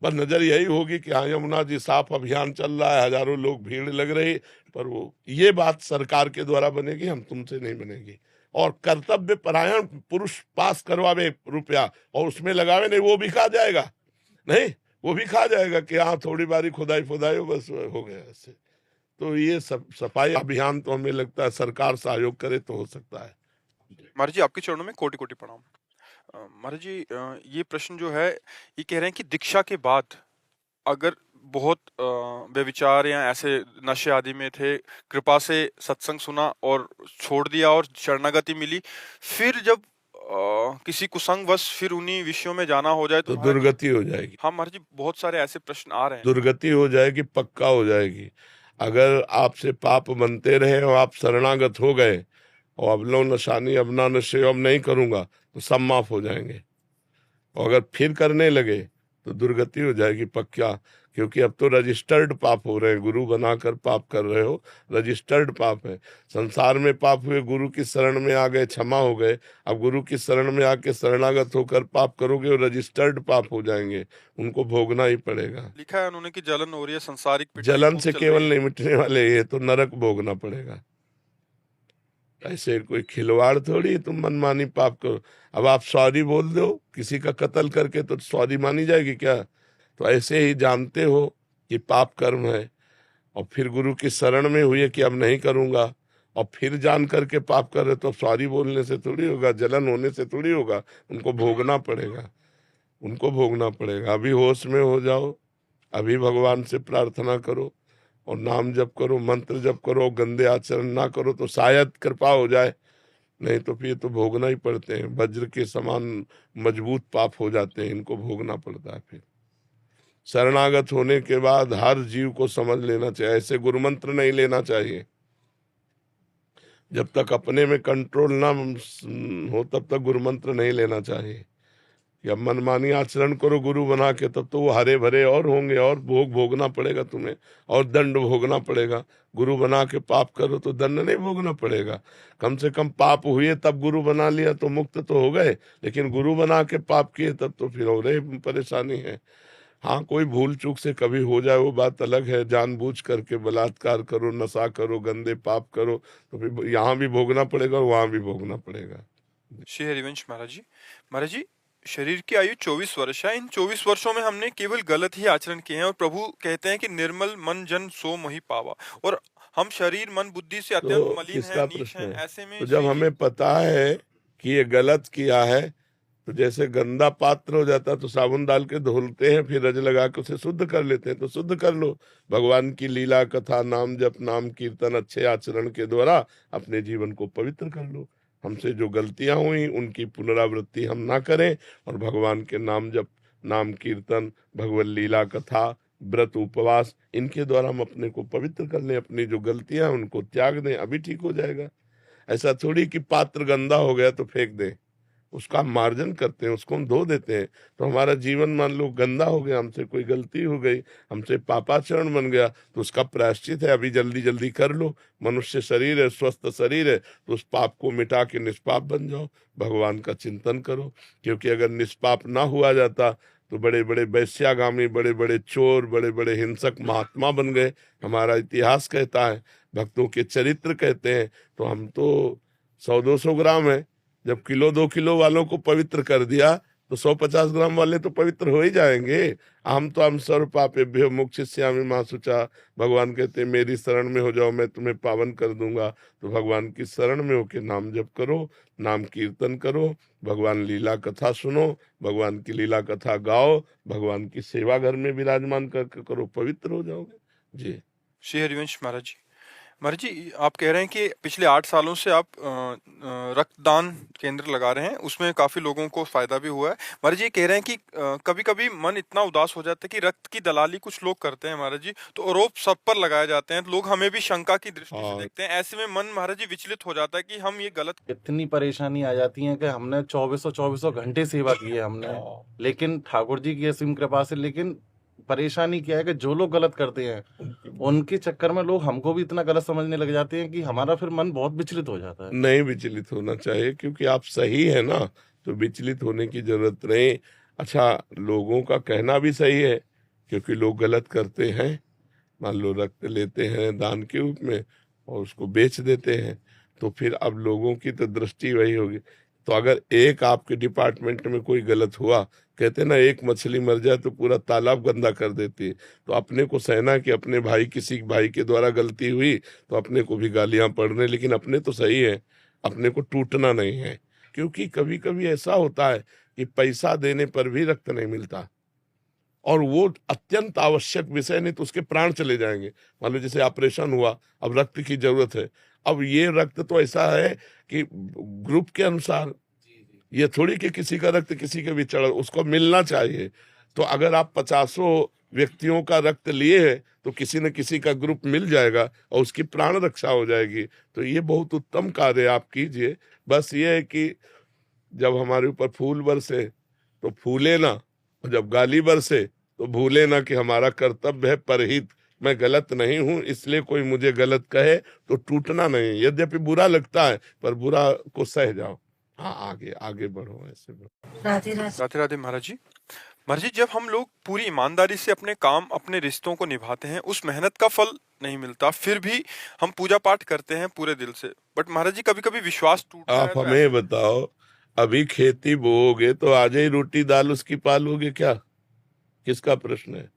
बस नजर यही होगी कि हाँ यमुना जी साफ अभियान चल रहा है, हजारों लोग भीड़ लग रही, पर वो ये बात सरकार के द्वारा बनेगी, हम तुमसे नहीं बनेगी। और कर्तव्य परायण पुरुष पास करवावे रुपया और उसमें लगावे नहीं, वो भी खा जाएगा। नहीं, वो भी खा जाएगा कि हाँ थोड़ी बारी खुदाई फुदाई हो, बस हो गया ऐसे। तो ये सब सफाई अभियान तो हमें लगता है सरकार सहयोग करे तो हो सकता है। महाराज जी, आपके चरणों में कोटि कोटि प्रणाम। महाराज जी, ये प्रश्न जो है, ये कह रहे हैं कि दीक्षा के बाद अगर बहुत व्यभिचार या ऐसे नशे आदि में थे, कृपा से सत्संग सुना और छोड़ दिया और शरणागति मिली, फिर जब किसी कुसंगवश फिर उन्हीं विषयों में जाना हो जाए तो दुर्गति हो जाएगी। हाँ महाराज जी, बहुत सारे ऐसे प्रश्न आ रहे हैं। दुर्गति हो जाएगी, पक्का हो जाएगी। अगर आपसे पाप बनते रहे और आप शरणागत हो गए और अब लो नशानी अब ना नशे अब नहीं करूंगा, तो सब माफ हो जाएंगे। और अगर फिर करने लगे तो दुर्गति हो जाएगी पक्का। क्योंकि अब तो रजिस्टर्ड पाप हो रहे हैं, गुरु बनाकर पाप कर रहे हो, रजिस्टर्ड पाप है। संसार में पाप हुए, गुरु की शरण में आ गए, क्षमा हो गए। अब गुरु की शरण में आके शरणागत होकर पाप करोगे, वो रजिस्टर्ड पाप हो जाएंगे, उनको भोगना ही पड़ेगा। लिखा है उन्होंने कि जलन हो रही है, सांसारिक पिटाई जलन खूब से चल केवल रही है। नहीं मिटने वाले, ये तो नरक भोगना पड़ेगा। ऐसे कोई खिलवाड़ थोड़ी, तुम मनमानी पाप करो। अब आप सॉरी बोल दो किसी का कत्ल करके, तो सॉरी मानी जाएगी क्या? तो ऐसे ही जानते हो कि पाप कर्म है, और फिर गुरु की शरण में हुई कि अब नहीं करूंगा, और फिर जान करके पाप कर रहे, तो सॉरी बोलने से थोड़ी होगा, जलन होने से थोड़ी होगा, उनको भोगना पड़ेगा, उनको भोगना पड़ेगा। अभी होश में हो जाओ, अभी भगवान से प्रार्थना करो और नाम जप करो, मंत्र जप करो, गंदे आचरण ना करो, तो शायद कृपा हो जाए, नहीं तो फिर तो भोगना ही पड़ते हैं। वज्र के समान मजबूत पाप हो जाते हैं, इनको भोगना पड़ता है। फिर शरणागत होने के बाद हर जीव को समझ लेना चाहिए, ऐसे गुरु मंत्र नहीं लेना चाहिए। जब तक अपने में कंट्रोल ना हो तब तक गुरु मंत्र नहीं लेना चाहिए। कि अब मनमानी आचरण करो गुरु बना के, तब तो वो हरे भरे और होंगे, और भोग भोगना पड़ेगा तुम्हें, और दंड भोगना पड़ेगा। गुरु बना के पाप करो तो दंड नहीं भोगना पड़ेगा। कम से कम पाप हुए तब गुरु बना लिया तो मुक्त तो हो गए, लेकिन गुरु बना के पाप किए तब तो फिर और ही परेशानी है। हाँ, कोई भूल चूक से कभी हो जाए वो बात अलग है, जानबूझ करके बलात्कार करो, नशा करो, गंदे पाप करो, तो फिर यहाँ भी भोगना पड़ेगा और वहां भी भोगना पड़ेगा। श्री हरिवंश महाराज जी, महाराज जी, शरीर की आयु 24 वर्ष है। इन 24 वर्षों में हमने केवल गलत ही आचरण किए हैं, और प्रभु कहते हैं कि निर्मल मन जन सो मोहि पावा, और हम शरीर मन बुद्धि से अत्यंत तो मलिन किसका हैं, नीच प्रश्न हैं। है? ऐसे में तो जब श्री जी, हमें पता है कि ये गलत किया है, तो जैसे गंदा पात्र हो जाता तो साबुन डाल के धुलते हैं, फिर रज लगा के उसे शुद्ध कर लेते हैं, तो शुद्ध कर लो। भगवान की लीला कथा, नाम जप, नाम कीर्तन, अच्छे आचरण के द्वारा अपने जीवन को पवित्र कर लो। हमसे जो गलतियां हुई उनकी पुनरावृत्ति हम ना करें, और भगवान के नाम जप, नाम कीर्तन, भगवत लीला कथा, व्रत उपवास, इनके द्वारा हम अपने को पवित्र कर लें, अपनी जो गलतियां उनको त्याग दें, अभी ठीक हो जाएगा। ऐसा थोड़ी कि पात्र गंदा हो गया तो फेंक दें, उसका हम मार्जन करते हैं, उसको हम धो देते हैं। तो हमारा जीवन मान लो गंदा हो गया, हमसे कोई गलती हो गई, हमसे पापाचरण बन गया, तो उसका प्रायश्चित है, अभी जल्दी जल्दी कर लो। मनुष्य शरीर है, स्वस्थ शरीर है, तो उस पाप को मिटा के निष्पाप बन जाओ, भगवान का चिंतन करो। क्योंकि अगर निष्पाप ना हुआ जाता तो बड़े बड़े वैश्यागामी, बड़े बड़े चोर, बड़े बड़े हिंसक महात्मा बन गए। हमारा इतिहास कहता है, भक्तों के चरित्र कहते हैं। तो हम तो 100-200 ग्राम है, जब किलो 2 किलो वालों को पवित्र कर दिया तो 150 ग्राम वाले तो पवित्र हो ही जाएंगे। हम तो हम सर्व पापेभ्यो मोक्षयिष्यामि मा शुचा, भगवान कहते हैं मेरी शरण में हो जाओ, मैं तुम्हें पावन कर दूंगा। तो भगवान की शरण में होके नाम जप करो, नाम कीर्तन करो, भगवान लीला कथा सुनो, भगवान की लीला कथा गाओ, भगवान की सेवा घर में विराजमान करके करो, पवित्र हो जाओगे जी। श्री हरिवंश महाराज जी, महाराज जी, आप कह रहे हैं कि पिछले 8 सालों से आप रक्तदान केंद्र लगा रहे हैं, उसमें काफी लोगों को फायदा भी हुआ है। महाराज जी कह रहे हैं कि कभी कभी मन इतना उदास हो जाता है कि रक्त की दलाली कुछ लोग करते हैं महाराज जी, तो आरोप सब पर लगाए जाते हैं, लोग हमें भी शंका की दृष्टि से हाँ। देखते हैं। ऐसे में मन महाराज जी विचलित हो जाता है कि हम ये गलत। इतनी परेशानी आ जाती है कि हमने 2400 घंटे सेवा की है हमने, लेकिन ठाकुर जी की असीम कृपा से, लेकिन परेशानी क्या है कि जो लोग गलत करते हैं उनके चक्कर में लोग हमको भी इतना गलत समझने लग जाते हैं कि हमारा फिर मन बहुत विचलित हो जाता है। नहीं विचलित होना चाहिए, क्योंकि आप सही है ना, तो विचलित होने की जरूरत नहीं। अच्छा, लोगों का कहना भी सही है, क्योंकि लोग गलत करते हैं। मान लो रक्त लेते हैं दान के रूप में और उसको बेच देते हैं, तो फिर अब लोगों की तो दृष्टि वही होगी। तो अगर एक आपके डिपार्टमेंट में कोई गलत हुआ, कहते ना एक मछली मर जाए तो पूरा तालाब गंदा कर देती है, तो अपने को सहना कि अपने भाई, किसी भाई के द्वारा गलती हुई तो अपने को भी गालियां पड़ने, लेकिन अपने तो सही है, अपने को टूटना नहीं है। क्योंकि कभी कभी ऐसा होता है कि पैसा देने पर भी रक्त नहीं मिलता, और वो अत्यंत आवश्यक विषय, नहीं तो उसके प्राण चले जाएंगे। मान लो जैसे ऑपरेशन हुआ, अब रक्त की जरूरत है, अब ये रक्त तो ऐसा है कि ग्रुप के अनुसार, ये थोड़ी कि किसी का रक्त किसी के भी चढ़, उसको मिलना चाहिए। तो अगर आप 50 व्यक्तियों का रक्त लिए हैं तो किसी न किसी का ग्रुप मिल जाएगा और उसकी प्राण रक्षा हो जाएगी। तो ये बहुत उत्तम कार्य आप कीजिए। बस ये है कि जब हमारे ऊपर फूल बरसे तो फूले ना, और जब गाली बरसे तो भूले ना कि हमारा कर्तव्य है परहित। मैं गलत नहीं हूं, इसलिए कोई मुझे गलत कहे तो टूटना नहीं, यद्यपि बुरा लगता है पर बुरा को सह जाओ। हाँ, आगे आगे बढ़ो, ऐसे बढ़ो। राधे राधे। राधे राधे महाराज जी। महाराज जी, जब हम लोग पूरी ईमानदारी से अपने काम, अपने रिश्तों को निभाते हैं, उस मेहनत का फल नहीं मिलता, फिर भी हम पूजा पाठ करते हैं पूरे दिल से, बट महाराज जी कभी कभी विश्वास टूटता है आप तो हमें बताओ, अभी खेती बोओगे तो आज ही रोटी दाल उसकी पालोगे क्या? किसका प्रश्न है?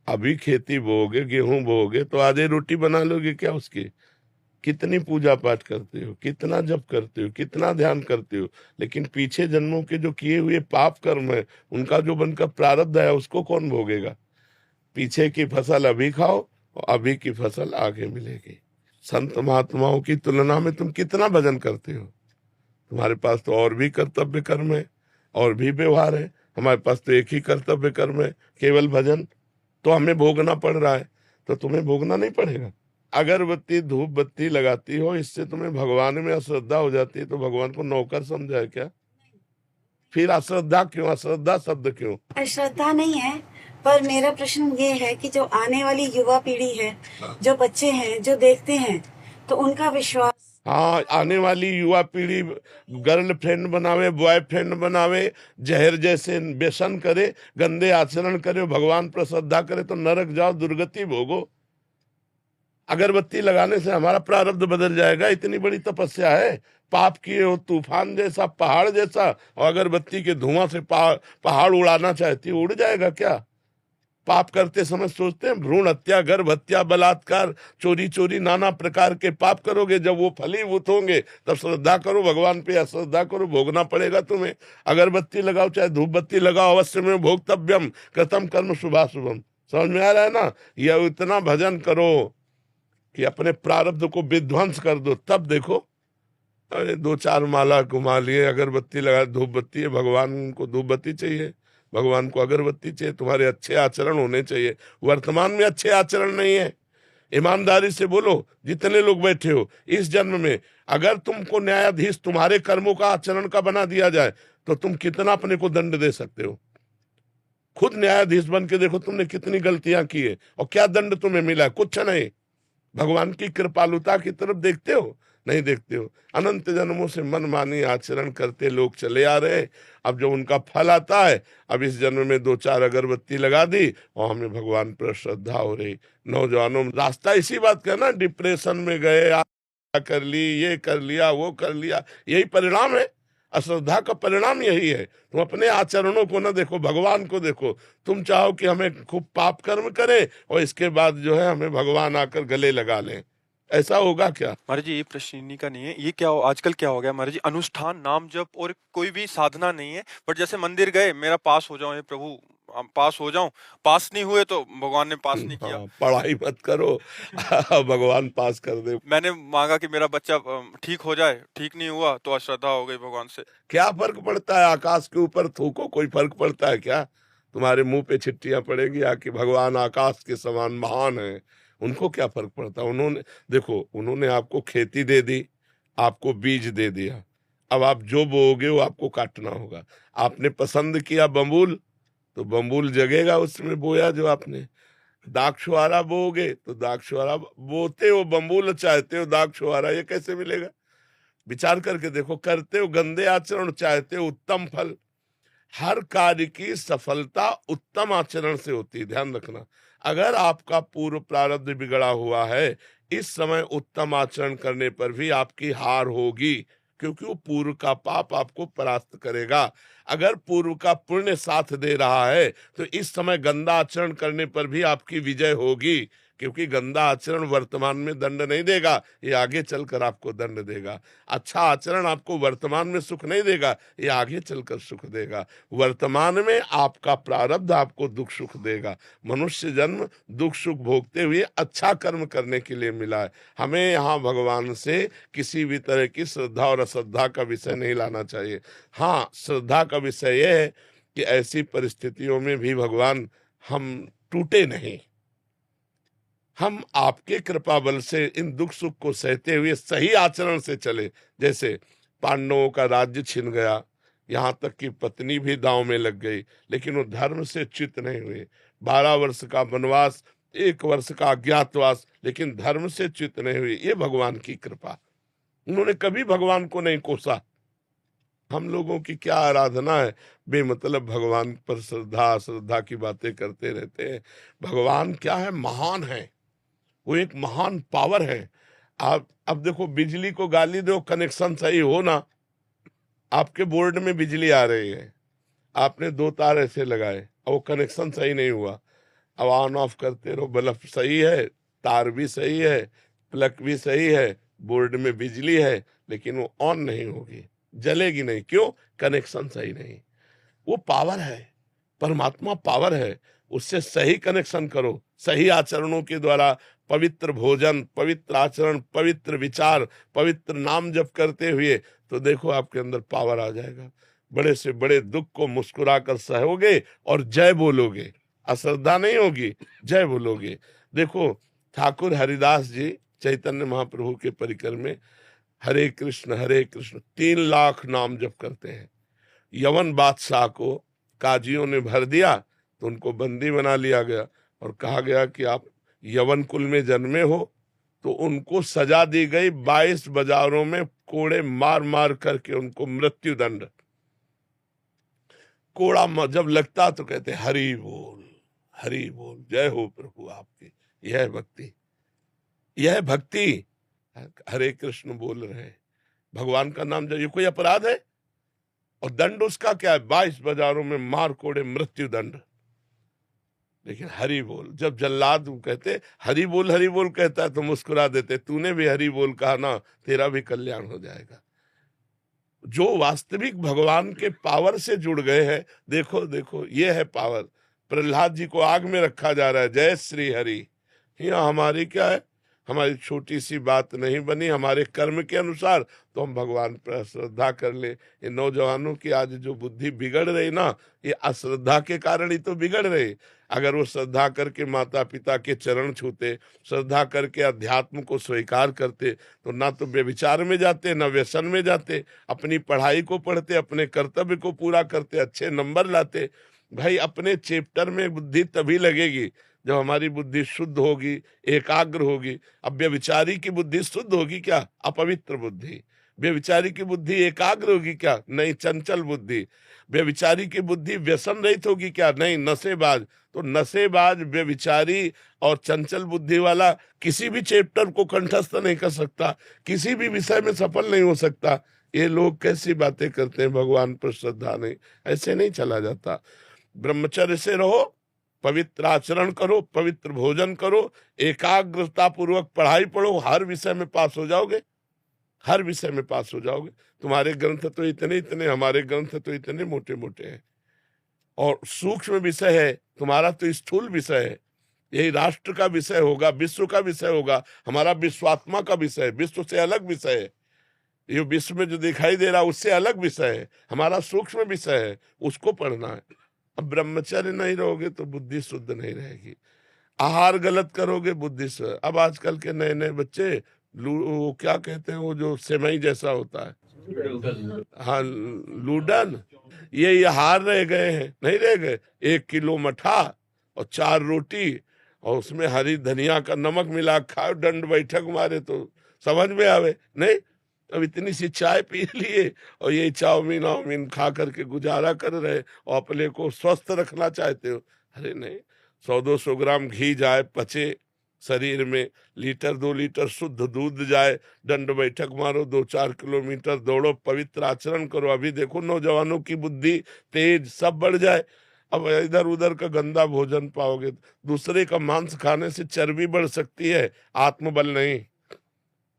अभी खेती बोओगे, गेहूं बोओगे तो आज ही रोटी बना लोगे क्या उसकी? कितनी पूजा पाठ करते हो, कितना जप करते हो, कितना ध्यान करते हो, लेकिन पीछे जन्मों के जो किए हुए पाप कर्म है, उनका जो बनकर प्रारब्ध है, उसको कौन भोगेगा? पीछे की फसल अभी खाओ और अभी की फसल आगे मिलेगी। संत महात्माओं की तुलना में तुम कितना भजन करते हो? तुम्हारे पास तो और भी कर्तव्य कर्म है, और भी व्यवहार है। हमारे पास तो एक ही कर्तव्य कर्म है, केवल भजन। तो हमें भोगना पड़ रहा है, तो तुम्हें भोगना नहीं पड़ेगा। अगरबत्ती धूप बत्ती लगाती हो, इससे तुम्हें भगवान में अश्रद्धा हो जाती है, तो भगवान को नौकर समझा है क्या? फिर अश्रद्धा क्यों? अश्रद्धा शब्द क्यों? अश्रद्धा नहीं है, पर मेरा प्रश्न ये है कि जो आने वाली युवा पीढ़ी है, जो बच्चे हैं, जो देखते हैं, तो उनका विश्वास। हाँ, आने वाली युवा पीढ़ी गर्लफ्रेंड बनावे, बॉयफ्रेंड बनावे, जहर जैसे व्यसन करे, गंदे आचरण करे, भगवान पर श्रद्धा करे, तो नरक जाओ, दुर्गति भोगो। अगरबत्ती लगाने से हमारा प्रारब्ध बदल जाएगा? इतनी बड़ी तपस्या है, पाप किए हो तूफान जैसा, पहाड़ जैसा, और अगरबत्ती के धुआं से पहाड़ उड़ाना चाहती है, उड़ जाएगा क्या? पाप करते समय सोचते हैं भ्रूण हत्या, गर्भ हत्या, बलात्कार, चोरी चोरी, नाना प्रकार के पाप करोगे, जब वो फलीभूत होंगे तब श्रद्धा करो भगवान पे, अश्रद्धा करो, भोगना पड़ेगा तुम्हें। अगरबत्ती लगाओ चाहे धूप बत्ती लगाओ, अवश्य में भोक्तव्यम कृतम कर्म शुभाशुभम। समझ में आ रहा है ना? यह इतना भजन करो कि अपने प्रारब्ध को विध्वंस कर दो, तब देखो। अरे 2-4 माला घुमा लिए, अगरबत्ती लगा, धूप बत्ती है, भगवान को धूप बत्ती चाहिए, भगवान को अगरबत्ती चाहिए, तुम्हारे अच्छे आचरण होने चाहिए। वर्तमान में अच्छे आचरण नहीं है। ईमानदारी से बोलो, जितने लोग बैठे हो, इस जन्म में अगर तुमको न्यायाधीश तुम्हारे कर्मों का आचरण का बना दिया जाए, तो तुम कितना अपने को दंड दे सकते हो? खुद न्यायाधीश बन के देखो तुमने कितनी गलतियां की है और क्या दंड तुम्हें मिला? कुछ नहीं। भगवान की कृपालुता की तरफ देखते हो? नहीं देखते हो। अनंत जन्मों से मनमानी आचरण करते लोग चले आ रहे। अब जब उनका फल आता है, अब इस जन्म में 2-4 अगरबत्ती लगा दी और हमें भगवान पर श्रद्धा हो रही। नौजवानों रास्ता इसी बात का ना, डिप्रेशन में गए, कर ली, ये कर लिया, वो कर लिया, यही परिणाम है। अश्रद्धा का परिणाम यही है। तुम अपने आचरणों को ना देखो, भगवान को देखो। तुम चाहो कि हमें खूब पाप कर्म करें और इसके बाद जो है हमें भगवान आकर गले लगा लें, ऐसा होगा क्या? महाराज जी, ये प्रश्न इन्हीं का नहीं है। ये क्या आजकल क्या हो गया महाराज जी, अनुष्ठान, नाम जप और कोई भी साधना नहीं है, बट जैसे मंदिर गए, मेरा पास हो जाओ हे प्रभु, पास हो जाऊं, पास नहीं हुए तो भगवान ने पास नहीं किया। हाँ, पढ़ाई मत करो भगवान पास कर दे। मैंने मांगा कि मेरा बच्चा ठीक हो जाए, ठीक नहीं हुआ तो अश्रद्धा हो गई भगवान से। क्या फर्क पड़ता है? आकाश के ऊपर थूको, कोई फर्क पड़ता है क्या? तुम्हारे मुंह पे छिट्टियां पड़ेगी आके, भगवान आकाश के समान महान है, उनको क्या फर्क पड़ता? उन्होंने देखो, उन्होंने आपको खेती दे दी, आपको बीज दे दिया, अब आप जो बोओगे वो आपको काटना होगा। आपने पसंद किया बम्बूल, तो बम्बूल जगेगा उसमें बोया जो आपने। दाक्षुआरा बोओगे तो दाक्षुआरा, बोते हो बम्बूल, चाहते हो दाक्षुआरा, ये कैसे मिलेगा? विचार करके देखो। करते हो गंदे आचरण, चाहते हो उत्तम फल। हर कार्य की सफलता उत्तम आचरण से होती है, ध्यान रखना। अगर आपका पूर्व प्रारब्ध बिगड़ा हुआ है, इस समय उत्तम आचरण करने पर भी आपकी हार होगी, क्योंकि वो पूर्व का पाप आपको परास्त करेगा। अगर पूर्व का पुण्य साथ दे रहा है, तो इस समय गंदा आचरण करने पर भी आपकी विजय होगी, क्योंकि गंदा आचरण वर्तमान में दंड नहीं देगा, ये आगे चलकर आपको दंड देगा। अच्छा आचरण आपको वर्तमान में सुख नहीं देगा, ये आगे चलकर सुख देगा। वर्तमान में आपका प्रारब्ध आपको दुख सुख देगा। मनुष्य जन्म दुख सुख भोगते हुए अच्छा कर्म करने के लिए मिला है। हमें यहाँ भगवान से किसी भी तरह की श्रद्धा और अश्रद्धा का विषय नहीं लाना चाहिए। हाँ, श्रद्धा का विषय यह है कि ऐसी परिस्थितियों में भी भगवान हम टूटे नहीं, हम आपके कृपा बल से इन दुख सुख को सहते हुए सही आचरण से चले। जैसे पांडवों का राज्य छिन गया, यहाँ तक कि पत्नी भी दांव में लग गई, लेकिन वो धर्म से च्युत नहीं हुए। 12 वर्ष का वनवास, 1 वर्ष का अज्ञातवास, लेकिन धर्म से च्युत नहीं हुए। ये भगवान की कृपा। उन्होंने कभी भगवान को नहीं कोसा। हम लोगों की क्या आराधना है, बेमतलब भगवान पर श्रद्धा की बातें करते रहते हैं। भगवान क्या है, महान है, वो एक महान पावर है। आप अब देखो, बिजली को गाली दो, कनेक्शन सही हो ना, आपके बोर्ड में बिजली आ रही है, आपने 2 तार ऐसे लगाए और वो कनेक्शन सही नहीं हुआ, अब ऑन ऑफ करते रहो, बल्ब सही है, तार भी सही है, प्लग भी सही है, बोर्ड में बिजली है, लेकिन वो ऑन नहीं होगी, जलेगी नहीं। क्यों? कनेक्शन सही नहीं। वो पावर है, परमात्मा पावर है, उससे सही कनेक्शन करो, सही आचरणों के द्वारा, पवित्र भोजन, पवित्र आचरण, पवित्र विचार, पवित्र नाम जप करते हुए, तो देखो आपके अंदर पावर आ जाएगा। बड़े से बड़े दुख को मुस्कुराकर सहोगे और जय बोलोगे, अश्रद्धा नहीं होगी, जय बोलोगे। देखो ठाकुर हरिदास जी चैतन्य महाप्रभु के परिकर में हरे कृष्ण 3 लाख नाम जप करते हैं। यवन बादशाह को काजियों ने भर दिया तो उनको बंदी बना लिया गया और कहा गया कि आप यवन कुल में जन्मे हो, तो उनको सजा दी गई 22 बाजारों में कोड़े मार मार करके उनको मृत्यु दंड। कोड़ा जब लगता तो कहते हरि बोल, जय हो प्रभु आपकी। यह भक्ति, यह भक्ति। हरे कृष्ण बोल रहे हैं, भगवान का नाम जब, ये कोई अपराध है? और दंड उसका क्या है? 22 बाजारों में मार कोड़े मृत्यु दंड। लेकिन हरि बोल, जब जल्लाद कहते हरि बोल कहता है तो मुस्कुरा देते, तूने भी हरि बोल कहा ना, तेरा भी कल्याण हो जाएगा। जो वास्तविक भगवान के पावर से जुड़ गए हैं, देखो ये है पावर। प्रहलाद जी को आग में रखा जा रहा है, जय श्री हरि। यहाँ हमारी क्या है, हमारी छोटी सी बात नहीं बनी, हमारे कर्म के अनुसार तो हम भगवान पर श्रद्धा कर ले। ये नौजवानों की आज जो बुद्धि बिगड़ रही ना, ये अश्रद्धा के कारण ही तो बिगड़ रही। अगर वो श्रद्धा करके माता पिता के चरण छूते, श्रद्धा करके अध्यात्म को स्वीकार करते, तो ना तो व्यभिचार में जाते, ना व्यसन में जाते, अपनी पढ़ाई को पढ़ते, अपने कर्तव्य को पूरा करते, अच्छे नंबर लाते। भाई अपने चैप्टर में बुद्धि तभी लगेगी जब हमारी बुद्धि शुद्ध होगी, एकाग्र होगी। अब व्यभिचारी की बुद्धि शुद्ध होगी क्या? अपवित्र बुद्धि। व्यभिचारी की बुद्धि एकाग्र होगी क्या? नहीं, चंचल बुद्धि। व्यभिचारी की बुद्धि व्यसन रहित होगी क्या? नहीं, नशेबाज। तो नशेबाज, व्यभिचारी और चंचल बुद्धि वाला किसी भी चैप्टर को कंठस्थ नहीं कर सकता, किसी भी विषय में सफल नहीं हो सकता। ये लोग कैसी बातें करते हैं, भगवान पर श्रद्धा नहीं, ऐसे नहीं चला जाता। ब्रह्मचर्य से रहो, पवित्र आचरण करो, पवित्र भोजन करो, एकाग्रता पूर्वक पढ़ाई पढ़ो, हर विषय में पास हो जाओगे, हर विषय में पास हो जाओगे। तुम्हारे ग्रंथ तो इतने, हमारे ग्रंथ तो इतने मोटे मोटे हैं, और सूक्ष्म विषय है, तुम्हारा तो स्थूल विषय है। यही राष्ट्र का विषय होगा, विश्व का विषय होगा, हमारा विश्वात्मा का विषय है, विश्व से अलग विषय है। ये विश्व में जो दिखाई दे रहा उससे अलग विषय है, हमारा सूक्ष्म विषय है, उसको पढ़ना है। अब ब्रह्मचर्य नहीं रहोगे तो बुद्धि शुद्ध नहीं रहेगी। आहार गलत करोगे, बुद्धि से। अब आजकल के नए नए बच्चे वो क्या कहते हैं, वो जो सेमई जैसा होता है, हाँ लूडन, ये हार रह गए हैं, नहीं रह गए। 1 किलो मठा और 4 रोटी और उसमें हरी धनिया का नमक मिला खाओ, दंड बैठक मारे तो समझ में आवे नहीं। अब इतनी सी चाय पी लिए और ये चाउमीन खा करके गुजारा कर रहे और अपने को स्वस्थ रखना चाहते हो। अरे नहीं, 100-200 ग्राम घी जाए, पचे शरीर में, 1-2 लीटर शुद्ध दूध जाए, दंड बैठक मारो, 2-4 किलोमीटर दौड़ो, पवित्र आचरण करो। अभी देखो नौजवानों की बुद्धि तेज सब बढ़ जाए। अब इधर उधर का गंदा भोजन पाओगे, दूसरे का मांस खाने से चर्बी बढ़ सकती है, आत्मबल नहीं।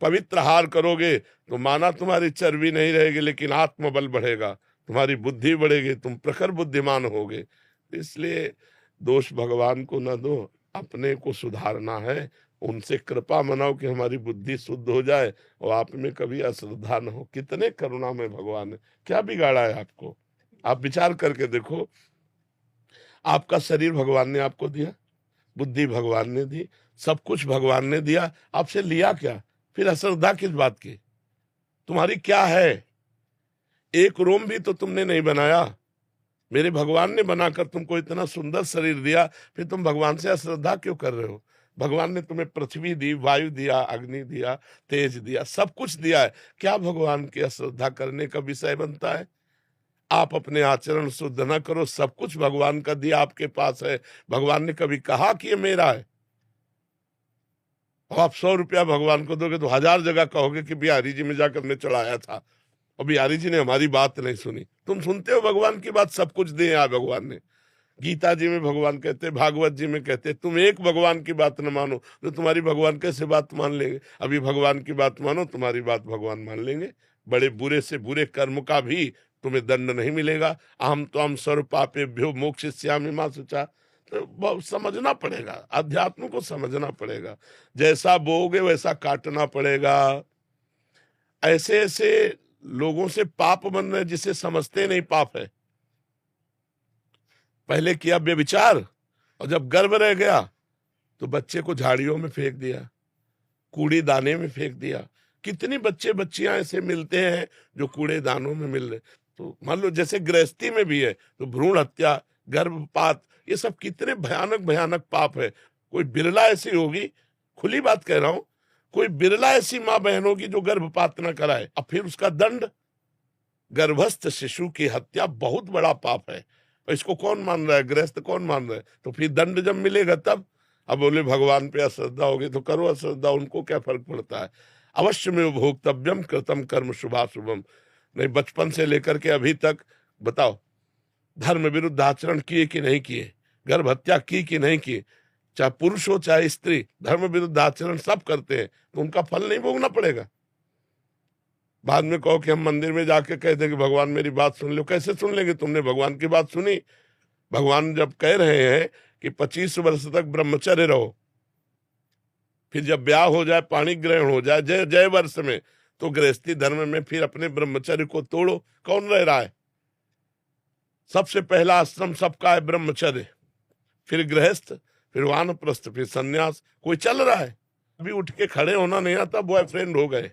पवित्र आहार करोगे तो माना तुम्हारी चर्बी नहीं रहेगी, लेकिन आत्मबल बढ़ेगा, तुम्हारी बुद्धि बढ़ेगी, तुम प्रखर बुद्धिमान होगे। इसलिए दोष भगवान को न दो, अपने को सुधारना है, उनसे कृपा मनाओ कि हमारी बुद्धि शुद्ध हो जाए और आप में कभी अश्रद्धा न हो। कितने करुणा में भगवान ने क्या बिगाड़ा है आपको, आप विचार करके देखो। आपका शरीर भगवान ने आपको दिया, बुद्धि भगवान ने दी, सब कुछ भगवान ने दिया, आपसे लिया क्या? फिर अश्रद्धा किस बात की? तुम्हारी क्या है? एक रोम भी तो तुमने नहीं बनाया। मेरे भगवान ने बनाकर तुमको इतना सुंदर शरीर दिया, फिर तुम भगवान से अश्रद्धा क्यों कर रहे हो? भगवान ने तुम्हें पृथ्वी दी, वायु दिया, अग्नि दिया, तेज दिया, सब कुछ दिया है। क्या भगवान की अश्रद्धा करने का विषय बनता है? आप अपने आचरण शुद्ध न करो, सब कुछ भगवान का दिया आपके पास है। भगवान ने कभी कहा कि ये मेरा है? और आप 100 रुपया भगवान को दोगे तो 1000 जगह कहोगे कि बिहारी जी में जाकर मैं चढ़ाया था और बिहारी जी ने हमारी बात नहीं सुनी। तुम सुनते हो भगवान की बात? सब कुछ दिया है भगवान ने। गीता जी में भगवान कहते, भागवत जी में कहते, तुम एक भगवान की बात न मानो तो तुम्हारी भगवान कैसे बात मान लेंगे? अभी भगवान की बात मानो, तुम्हारी बात भगवान मान लेंगे। बड़े बुरे से बुरे कर्म का भी तुम्हें दंड नहीं मिलेगा। अहम त्वं सर्व पापेभ्यो मोक्षयिष्यामि मा शुचा। तो बहुत समझना पड़ेगा, अध्यात्म को समझना पड़ेगा। जैसा बोओगे वैसा काटना पड़ेगा। ऐसे ऐसे लोगों से पाप बन रहे जिसे समझते नहीं पाप है। पहले किया व्यभिचार और जब गर्भ रह गया तो बच्चे को झाड़ियों में फेंक दिया, कूड़ी दाने में फेंक दिया। कितनी बच्चे बच्चियां ऐसे मिलते हैं जो कूड़े दानों में मिल रहे। तो मान लो जैसे गृहस्थी में भी है तो भ्रूण हत्या, गर्भपात, ये सब कितने भयानक भयानक पाप है। कोई बिरला ऐसी होगी, खुली बात कह रहा हूं, कोई बिरला ऐसी माँ बहन होगी जो गर्भपात न कराए। अब फिर उसका दंड, गर्भस्थ शिशु की हत्या बहुत बड़ा पाप है। इसको कौन मान रहा है? गृहस्थ कौन मान रहा है? तो फिर दंड जब मिलेगा तब। अब बोले भगवान पे अश्रद्धा होगी तो करो अश्रद्धा, उनको क्या फर्क पड़ता है? अवश्य में भोक्तव्यम कृतम कर्म शुभाशुभम। नहीं, बचपन से लेकर के अभी तक बताओ, धर्म विरुद्ध आचरण किए कि नहीं किए? गर्भ हत्या की कि नहीं की? चाहे पुरुष हो चाहे स्त्री, धर्म विरुद्ध आचरण सब करते हैं, तो उनका फल नहीं भोगना पड़ेगा? बाद में कहो कि हम मंदिर में जाके कह दें कि भगवान मेरी बात सुन लो। कैसे सुन लेंगे? तुमने भगवान की बात सुनी? भगवान जब कह रहे हैं कि 25 वर्ष तक ब्रह्मचर्य रहो, फिर जब ब्याह हो जाए, पाणी ग्रहण हो जाए, जय जय वर्ष में, तो गृहस्थी धर्म में फिर अपने ब्रह्मचर्य को तोड़ो। कौन रह रहा है? सबसे पहला आश्रम सबका है ब्रह्मचर्य, फिर गृहस्थ, फिर वानप्रस्थ, फिर सन्यास। कोई चल रहा है? अभी उठ के खड़े होना नहीं आता, बॉयफ्रेंड हो गए।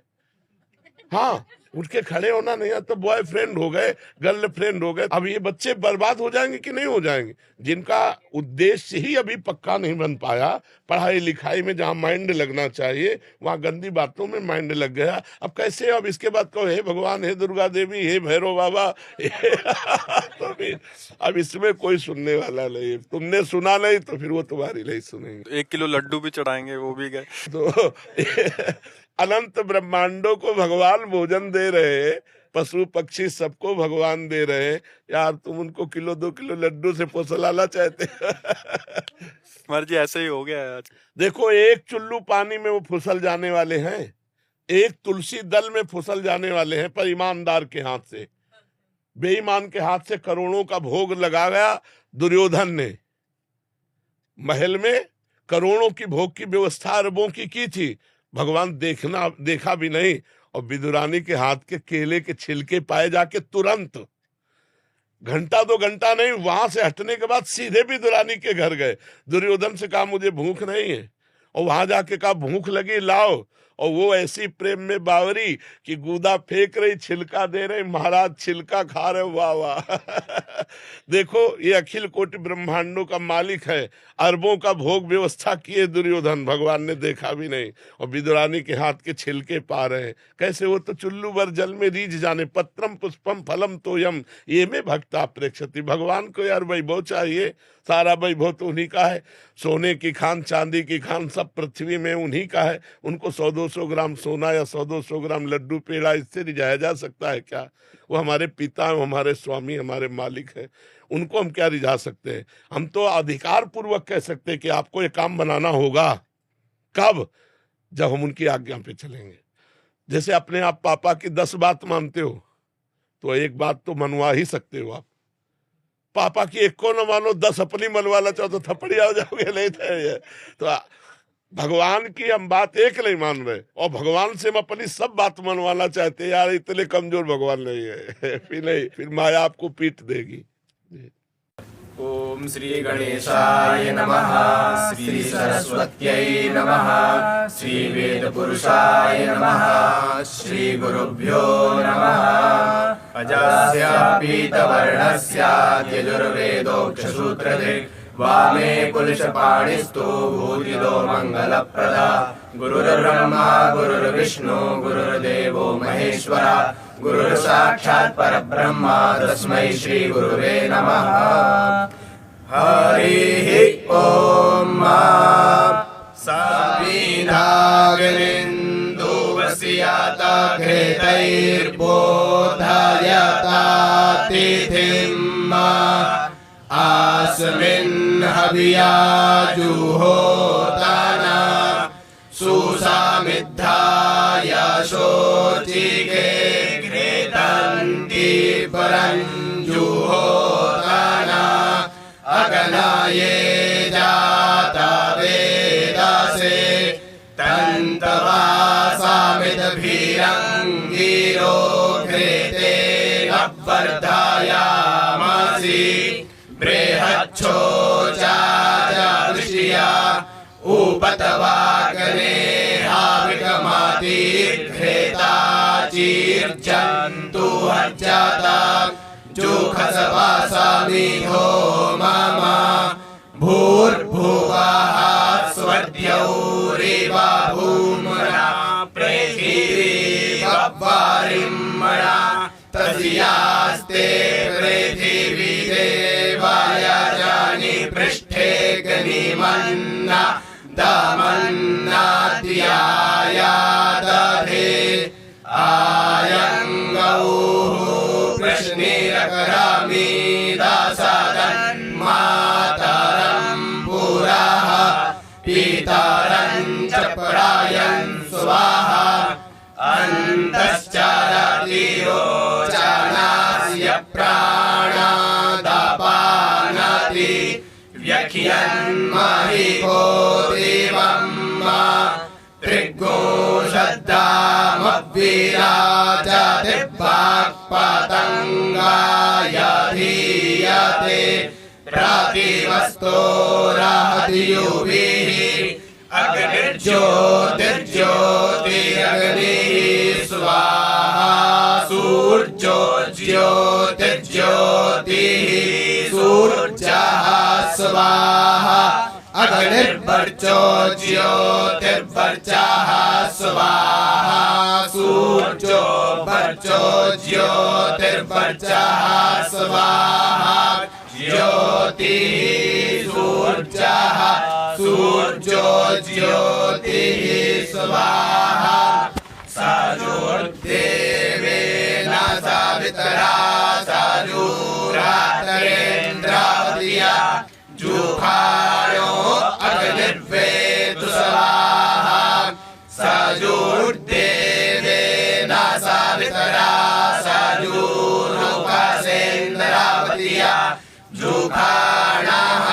हाँ, उठ के खड़े होना नहीं आता, बॉयफ्रेंड हो गए, गर्लफ्रेंड हो गए। अब ये बच्चे बर्बाद हो जाएंगे कि नहीं हो जाएंगे? जिनका उद्देश्य ही अभी पक्का नहीं बन पाया, पढ़ाई लिखाई में जहाँ माइंड लगना चाहिए वहाँ गंदी बातों में माइंड लग गया। अब कैसे? अब इसके बाद कहो हे भगवान, हे दुर्गा देवी, हे भैरव बाबा। तो फिर अब इसमें कोई सुनने वाला नहीं। तुमने सुना नहीं तो फिर वो तुम्हारी नहीं सुनेंगे। 1 किलो लड्डू भी चढ़ाएंगे, वो भी गए। तो अनंत ब्रह्मांडों को भगवान भोजन दे रहे, पशु पक्षी सबको भगवान दे रहे। यार तुम उनको 1-2 किलो लड्डू से फुसलाना चाहते? महाराज जी ऐसे ही हो गया है आज। देखो, एक चुल्लू पानी में वो फुसल जाने वाले हैं, एक तुलसी दल में फुसल जाने वाले हैं, पर ईमानदार के हाथ से। बेईमान के हाथ से करोड़ों का भोग लगा गया दुर्योधन ने। महल में करोड़ों की भोग की व्यवस्था अरबों की थी, भगवान देखा भी नहीं। और विदुरानी के हाथ के केले के छिलके पाए जाके तुरंत, घंटा 2 घंटा नहीं, वहां से हटने के बाद सीधे विदुरानी के घर गए। दुर्योधन से कहा मुझे भूख नहीं है, और वहां जाके कहा भूख लगी लाओ। और वो ऐसी प्रेम में बावरी कि गूदा फेंक रही, छिलका दे रही, महाराज छिलका खा रहे। वाह वाह। देखो, ये अखिल कोटि ब्रह्मांडों का मालिक है, अरबों का भोग व्यवस्था किए दुर्योधन, भगवान ने देखा भी नहीं। और विदुरानी के हाथ के छिलके पा रहे हैं। कैसे? वो तो चुल्लू भर जल में रीझ जाने। पत्रम पुष्पम फलम तोयम ये में भक्ता प्रेक्षति। भगवान को यार वैभव चाहिए, सारा वैभव तो उन्हीं का है। सोने की खान, चांदी की खान, सब पृथ्वी में उन्हीं का है। उनको 100-200 ग्राम सोना या 100-200 ग्राम लड्डू पेड़ा इससे रिझाया जा सकता है क्या? वो हमारे पिता, हमारे स्वामी, हमारे मालिक है, उनको हम क्या रिझा सकते हैं? हम तो अधिकार पूर्वक कह सकते हैं कि आपको ये काम बनाना होगा। कब? जब हम उनकी आज्ञा पे चलेंगे। जैसे अपने आप पापा की 10 बात मानते हो तो एक बात तो मनवा ही सकते हो आप। पापा की 1 को न मानो, 10 अपनी मनवाना चाहो तो थप्पड़िया हो जाओगे। नहीं तो भगवान की हम बात एक नहीं मान रहे, और भगवान से हम अपनी सब बात मनवाना चाहते हैं। यार इतने कमजोर भगवान नहीं है। फिर माया आपको पीट देगी। ओम श्री गणेशाय नमः, श्री सरस्वत्यै नमः, श्री वेद पुरुषाय नमः, श्री गुरुभ्यो नमः। अजस्य पीतवर्णस्याद्यजुर्वेदोक्षसूत्रधृक् वामे कुलशपाणिस्तु भूतिदो मङ्गलप्रदा गुरुर्ब्रह्मा गुरुर्विष्णु गुरुर्देवो महेश्वरा गुरुर्साक्षात् परब्रह्मा तस्मै श्री गुरुवे नमः। हरिः ॐ सापीनागरिन्दुवस्याता घृतैर्बोधयता तिथिम् आस्मिन् हवियाजुहोताना सुसामिद्धाय शोचिके घृतन्ति परञ्जुहोताना अगनाये जाता वेदासे तन्तवासामिदभिरङ्गिरो घृतेन वर्धयामसि बृहच्छोचादृश्या उपतवाकने हाविकमातिर्घृताचीर्जन्तु हज्जाता जुखसवासामिधो मम भूर्भुवः स्वद्यौरिव भूम्ना पृथिवीवरिम्मणा तस्यास्ते पृथिवी देवाय जानि पृष्ठे गनिमन्ना दमन्नाद्याय दधे आयङ्गौः कृष्णीरकरामि दासादन्मातरं पुरः पितरं च प्रायन् स्वाहा अन्तश्चरतिरोचनास्य प्राणादपानति व्यख्यन्महिको देवम् त्रिगोषद्दामविराजते वाक्पतङ्गाय धीयते प्रतिवस्तोरहद्युभिः अग्निर्ज्योतिर्ज्योतिरग्निः स्वाहा सूर्यो ज्योतिर्ज्योतिः सूर्यः स्वाहा अग्निर्वर्चो ज्योतिर्वर्चः स्वाहा सूर्यो वर्चो ज्योतिर्वर्चः स्वाहा ज्योतिः सूर्यः सूर्यो ज्योतिः स्वाहा साजोर्देवेन सावित्रा साजूरात्रेन्द्रावत्या जुखायो अग्निर्वेतु स्वाहा साजूर्देवेन सावित्रा साजूरुपसेन्द्रावत्या जुखाणः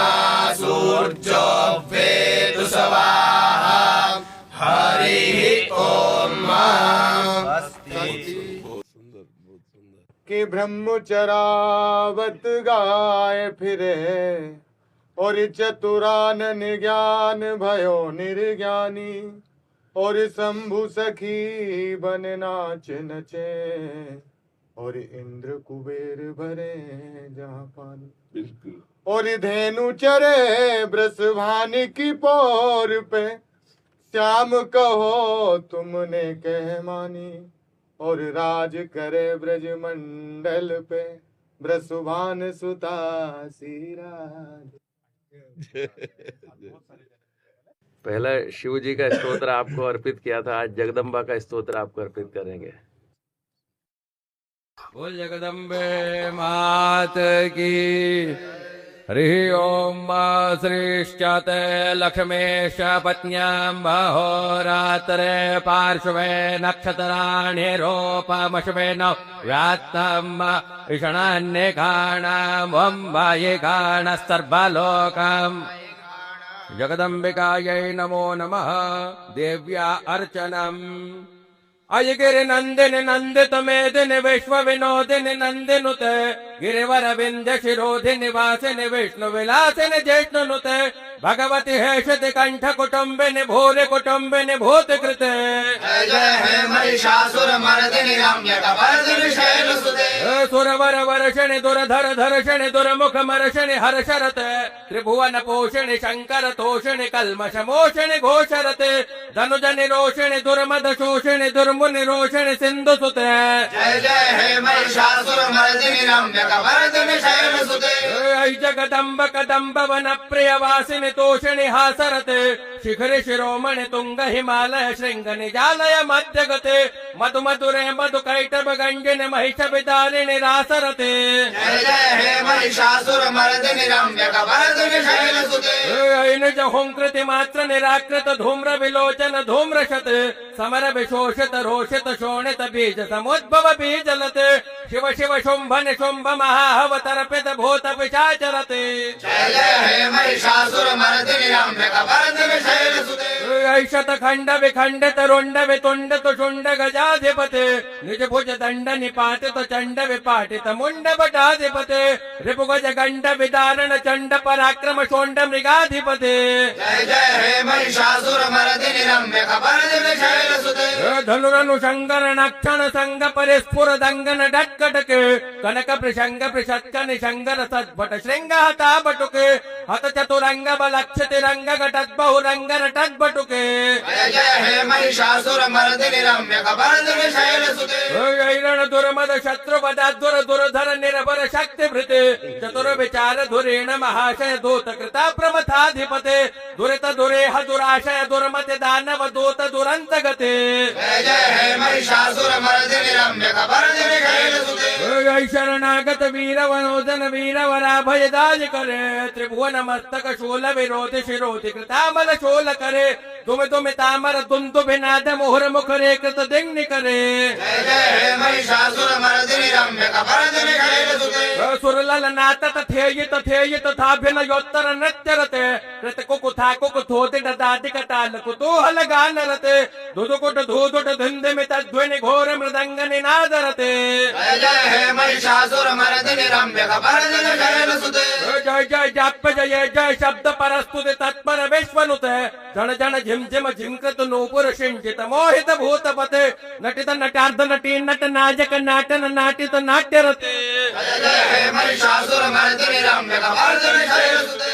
सूर्यो वेतु स्वाहा हरिः ॐ। बहुत सुंदर, बहुत सुंदर। कि ब्रह्मचरावत गाय फिरे और चतुरानन ज्ञान भयो निर्ज्ञानी और शंभु सखी बन नाच नचे और इंद्र कुबेर भरे जहाँ पानी बिल्कुल। और धेनु चरे वृषभानि की पौर पे श्याम कहो तुमने कह मानी और राज करे ब्रज मंडल पे वृषभान सुता सिराज। पहला शिव जी का स्तोत्र आपको अर्पित किया था, आज जगदम्बा का स्तोत्र आपको अर्पित करेंगे। बोल जगदम्बे मात की। हरि ओम श्रीश्चते लक्ष्मीश पत्न्यां महोरात्रे पार्श्वे नक्षत्राण्यरोपमश्वेन व्यात्तम् ईषणान्यकाणाम् वम्बायिकाणस्तर्वलोकम्। जगदम्बिकायै नमो नमः। देव्या अर्चनम्। अयगिरि नन्दिनि नन्दित मेदिनि विश्व विनोदिनि नन्दिनुते गिरिवर विंध्य शिरोधि निवासिनि विष्णु विलासिनि जिष्णुनुते भगवति हेषति कंठ कुटुम्बिनि भूरि कुटुम्बिनि भूति कृते जय जय हे महिषासुर मर्दिनि रम्यकपर्दिनि शैलसुते सुरवर वर्षिणि दुरधर धर्षिणि दुर्मुख मर्षिणि हर्षरते त्रिभुवन पोषिणि शंकर तोषिणि कल्मष मोषिणि घोषरते धनुज निरोषिणि दुर्मद शोषिणि दुर्मुनि रोषिणि सिंधु सुते जय जय हे महिषासुर मर्दिनि रम्यकपर्दिनि शैलसुते जगदम्ब कदम्ब वन प्रियवासिनि तोषिणि हासरते शिखरि शिरोमणि तुंग हिमालय श्रृंग निजालय मध्यगते मधु मधुरे मधु कैटभ गंजिनि महिष विदारिणि रासरते जय जय हे महिषासुर मर्दिनि रम्यकपर्दिनि शैलसुते निज हुंकृति मात्र निराकृत धूम्र विलोचन धूम्रशत समर विशोषित रोषित शोणित बीज समुद्भव बीजलते शिव शिव शुंभ निशुंभ महावतर्पित भूत पिशाचरते जय जय हे महिषासुर मर्दिनि रम्यकपर्दिनि शैलसुते ऐषत खंड विखंडित रुंड वितुंड शुंड गजाधिपते निज भुज दंड निपातित चंड विपाटित मुंड बटाधिपते रिपुगज गंड विदारण चंड पराक्रम शोंड मृगाधिपते जय जय हे महिषासुर मर्दिनि रम्यकपर्दिनि शैलसुते धनुरनु शंकर नक्षण संग परिस्फुर दंगन डटकटके कनक प्रसंग प्रशत्क निशंगर सद्भट श्रृंग हता बटुके हत चतुरंग बलक्ष तिरंग घटत बहुरंग रटत बटुके जय जय हे महिषासुर मर्दिनि रम्यकपर्दिनि शैलसुते ऐरण दुर्मद शत्रु बदाधुर दुर्धर निर्भर शक्ति भृते चतुर विचार धुरेण महाशय दूत कृता प्रमथाधिपते दुरित दुरेह दुराशय दुर्मति दानव दूत दुरंत गते जय जय हे महिषासुर मर्दिनि रम्यकपर्दिनि शैलसुते शरणागत वीर वनोदन वीर वराभय दाज करे त्रिभुवन मस्तक शूल विरोध शिरोधि कृतामल शोल करे तुम तामर दुंदु भिनाद मोहर मुख रे कृत दिग्नि करे जय जय हे महिषासुर मर्दिनि रम्यकपर्दिनि शैलसुते सुरलल नातत थेयित थाभिन योत्तर नृत्य रते रत कुकुथा कुकुथोति ददाति कटाल कुतूहल गान रते धुधुकुट धूधुट धिंधिमित ध्वनि घोर मृदंग निनाद रते जय जय हे महिषासुर मर्दिनि रम्यकपर्दिनि शैलसुते जय जय जाप्य जय जय शब्द परस्तुति तत्पर विश्वनुते जन जन झिम झिम झिंकृत नूपुर सिंचित मोहित भूतपते नटित नटार्ध नटी नट नाजक नाटन नाटित नाट्य रते जय जय हे महिषासुर मर्दिनि रम्यकपर्दिनि शैलसुते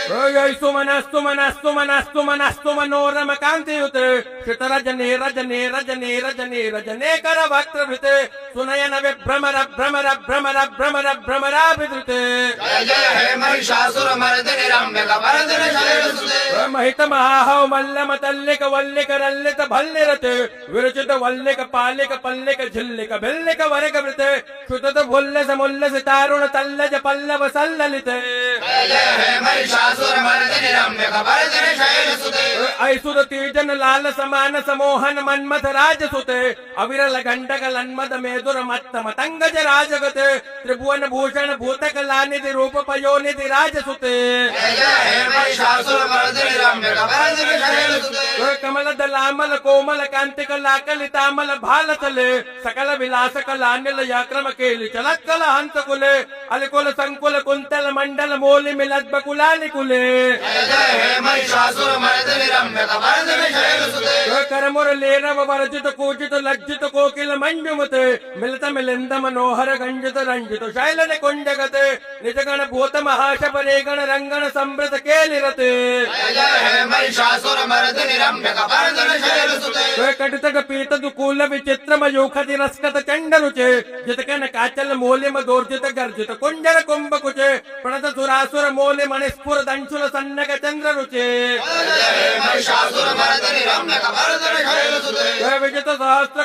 सुमनस्तु मनस्तु मनस्तु मनस्तु मनोरम कांतियुते श्रितरज नीरज नीरज नीरज नीरज नेकर वक्त्र भृते सुनयन विभ्रमर भ्रमर भ्रमर भ्रमर भ्रमराभिधृते जय जय हे महिषासुर मर्दिनि रम्यकपर्दिनि शैलसुते महित महाहव मल्लम तल्लिक वल्लिक रल्लित भल्लिरते विरचित वल्लिक पालिक पल्लिक झिल्लिक भिल्लिक वर्ग वृते श्रुतत भुल्लस मुल्लस तारुण तल्लज पल्लव सल्ललिते जय जय हे महिषासुर मर्दिनि रम्यकपर्दिनि शैलसुते ऐसुर तीजन लाल समान समोहन मन्मथ राजसुते अविरल घंटक लन्मद मेदुर मत्त मतंगज राजगते त्रिभुवन भूषण भूतक लानिधि रूप पयोनिधि राजसुते जय जय हे महिषासुर मर्दिनि रम्यकपर्दिनि शैलसुते कमल दलामल कोमल कांतिक लाकल तामल भाल तले सकल विलास कलानिल याक्रम केलि चलत कल हंस कुले अलकुल संकुल कुंतल मंडल मोलि मिलत बकुलानि कुले जय जय हे महिषासुर मर्दिनि रम्यकपर्दिनि शैलसुते करमुर लेरव वर्जित कूजित लज्जित कोकिल मंजुमते मिलत मिलिंद मनोहर गंजित रंजित शैल निकुंजगते निजगण भूत महाशप रेगण रंगण समृत केलिरते जय जय हे महिषासुर मर्दिनि रम्यकपर्दिनि शैलसुते कटितक पीत दुकूल विचित्र मयूखति रस्कत चंड रुचे जितकन काचल मोलिम दोर्जित गर्जित कुंजर कुंभ कुचे प्रणत सुरासुर मोलि मणिस्फुर दंशुल सन्नक चंद्र रुचे जय जय हे महिषासुर मर्दिनि रम्यकपर्दिनि शैलसुते विजित सहस्र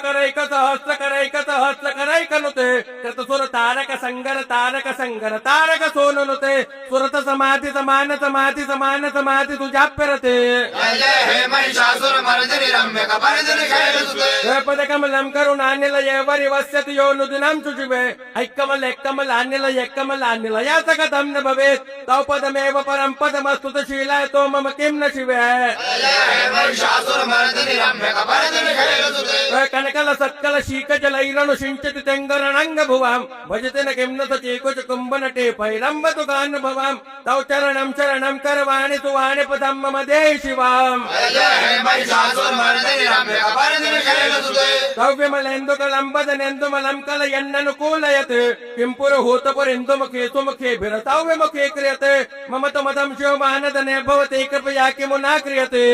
करैक नुते चतुसुर तारक संगर तारक सोनुनुते सुरत समाधि समान समाधि समान समाधि तुजाप्यरते जय जय हे महिषासुर मर्दिनि रम्यकपर्दिनि शैलसुते पदकमलं करुणानिलय वरिवस्यति यो नुदिनं शुचिवे ऐक्कमल यासकतं न भवेत् तौ पदमेव परं पदमस्तुत शीलाय तो मम किं न शिवे जय जय हे महिषासुर मर्दिनि रम्यकपर्दिनि शैलसुते कनकल सत्कल शीक जलैरणु सिंचति तेंगरणंग भुवां भजते न किं न सचेकुच कुम्भनटे पैलम्बतुकान् भवाम् तौ चरणं शरणं करवाणि सुवाणि पदं मम देहि शिवाम् तौ विमलेन्दुकलम्बदनेन्दुमलं कलयन्ननुकूलयत् किं पुरुहूतपुरिन्दुमुखे सुमुखे भिरतौ विमुखे क्रियते मम तु मदं शिवमानदने भवते कृपया किमुना क्रियते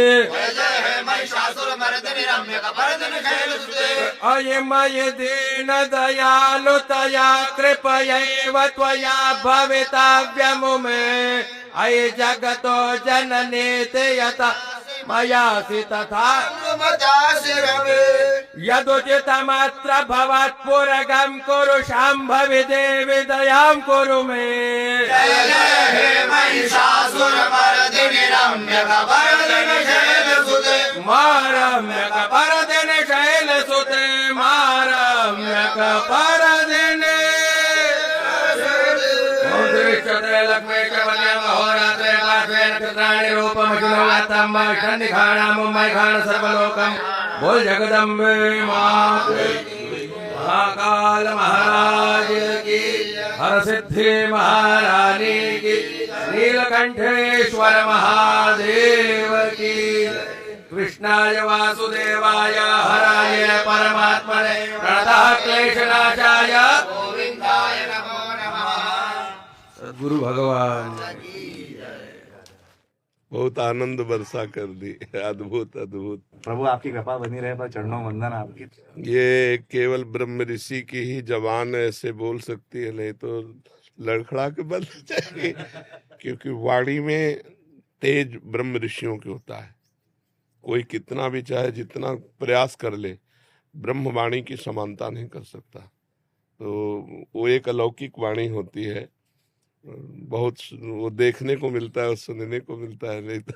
अयमय दीन दयालुतया कृपयैव त्वया भवितव्यमु मे अयि जगतो जननीति यथा मयासि तथा यदुचितमत्र भवत्पुरगं कुरु शाम्भवि देवि दयां कुरु मे मारम्यकपरदिनि शैलसुते मारम्यकपरदिनि दृश्यते लक्ष्मी कवन्या महोरात्रे पार्श्वे नक्षत्राणि रूपमखिलोत्तम षण्डिघाणां मुम्बैघाण सर्वलोकं बोल जगदम्बे माते महाकाल महाराज की हर सिद्धि महारानी की नीलकंठेश्वर महादेव की कृष्णाय वासुदेवाय हराय परमात्मने प्रणतः क्लेशनाशाय गोविंदाय नमो नमः। सद्गुरु भगवान बहुत आनंद वर्षा कर दी। अद्भुत अद्भुत। प्रभु आपकी कृपा बनी रहे, पर चरणों वंदन आपकी। ये केवल ब्रह्म ऋषि की ही जबान ऐसे बोल सकती है, नहीं तो लड़खड़ा के बंद जाएगी। क्योंकि वाणी में तेज ब्रह्म ऋषियों की होता है। कोई कितना भी चाहे जितना प्रयास कर ले, ब्रह्म वाणी की समानता नहीं कर सकता। तो वो एक अलौकिक वाणी होती है। बहुत वो देखने को मिलता है और सुनने को मिलता है, नहीं तो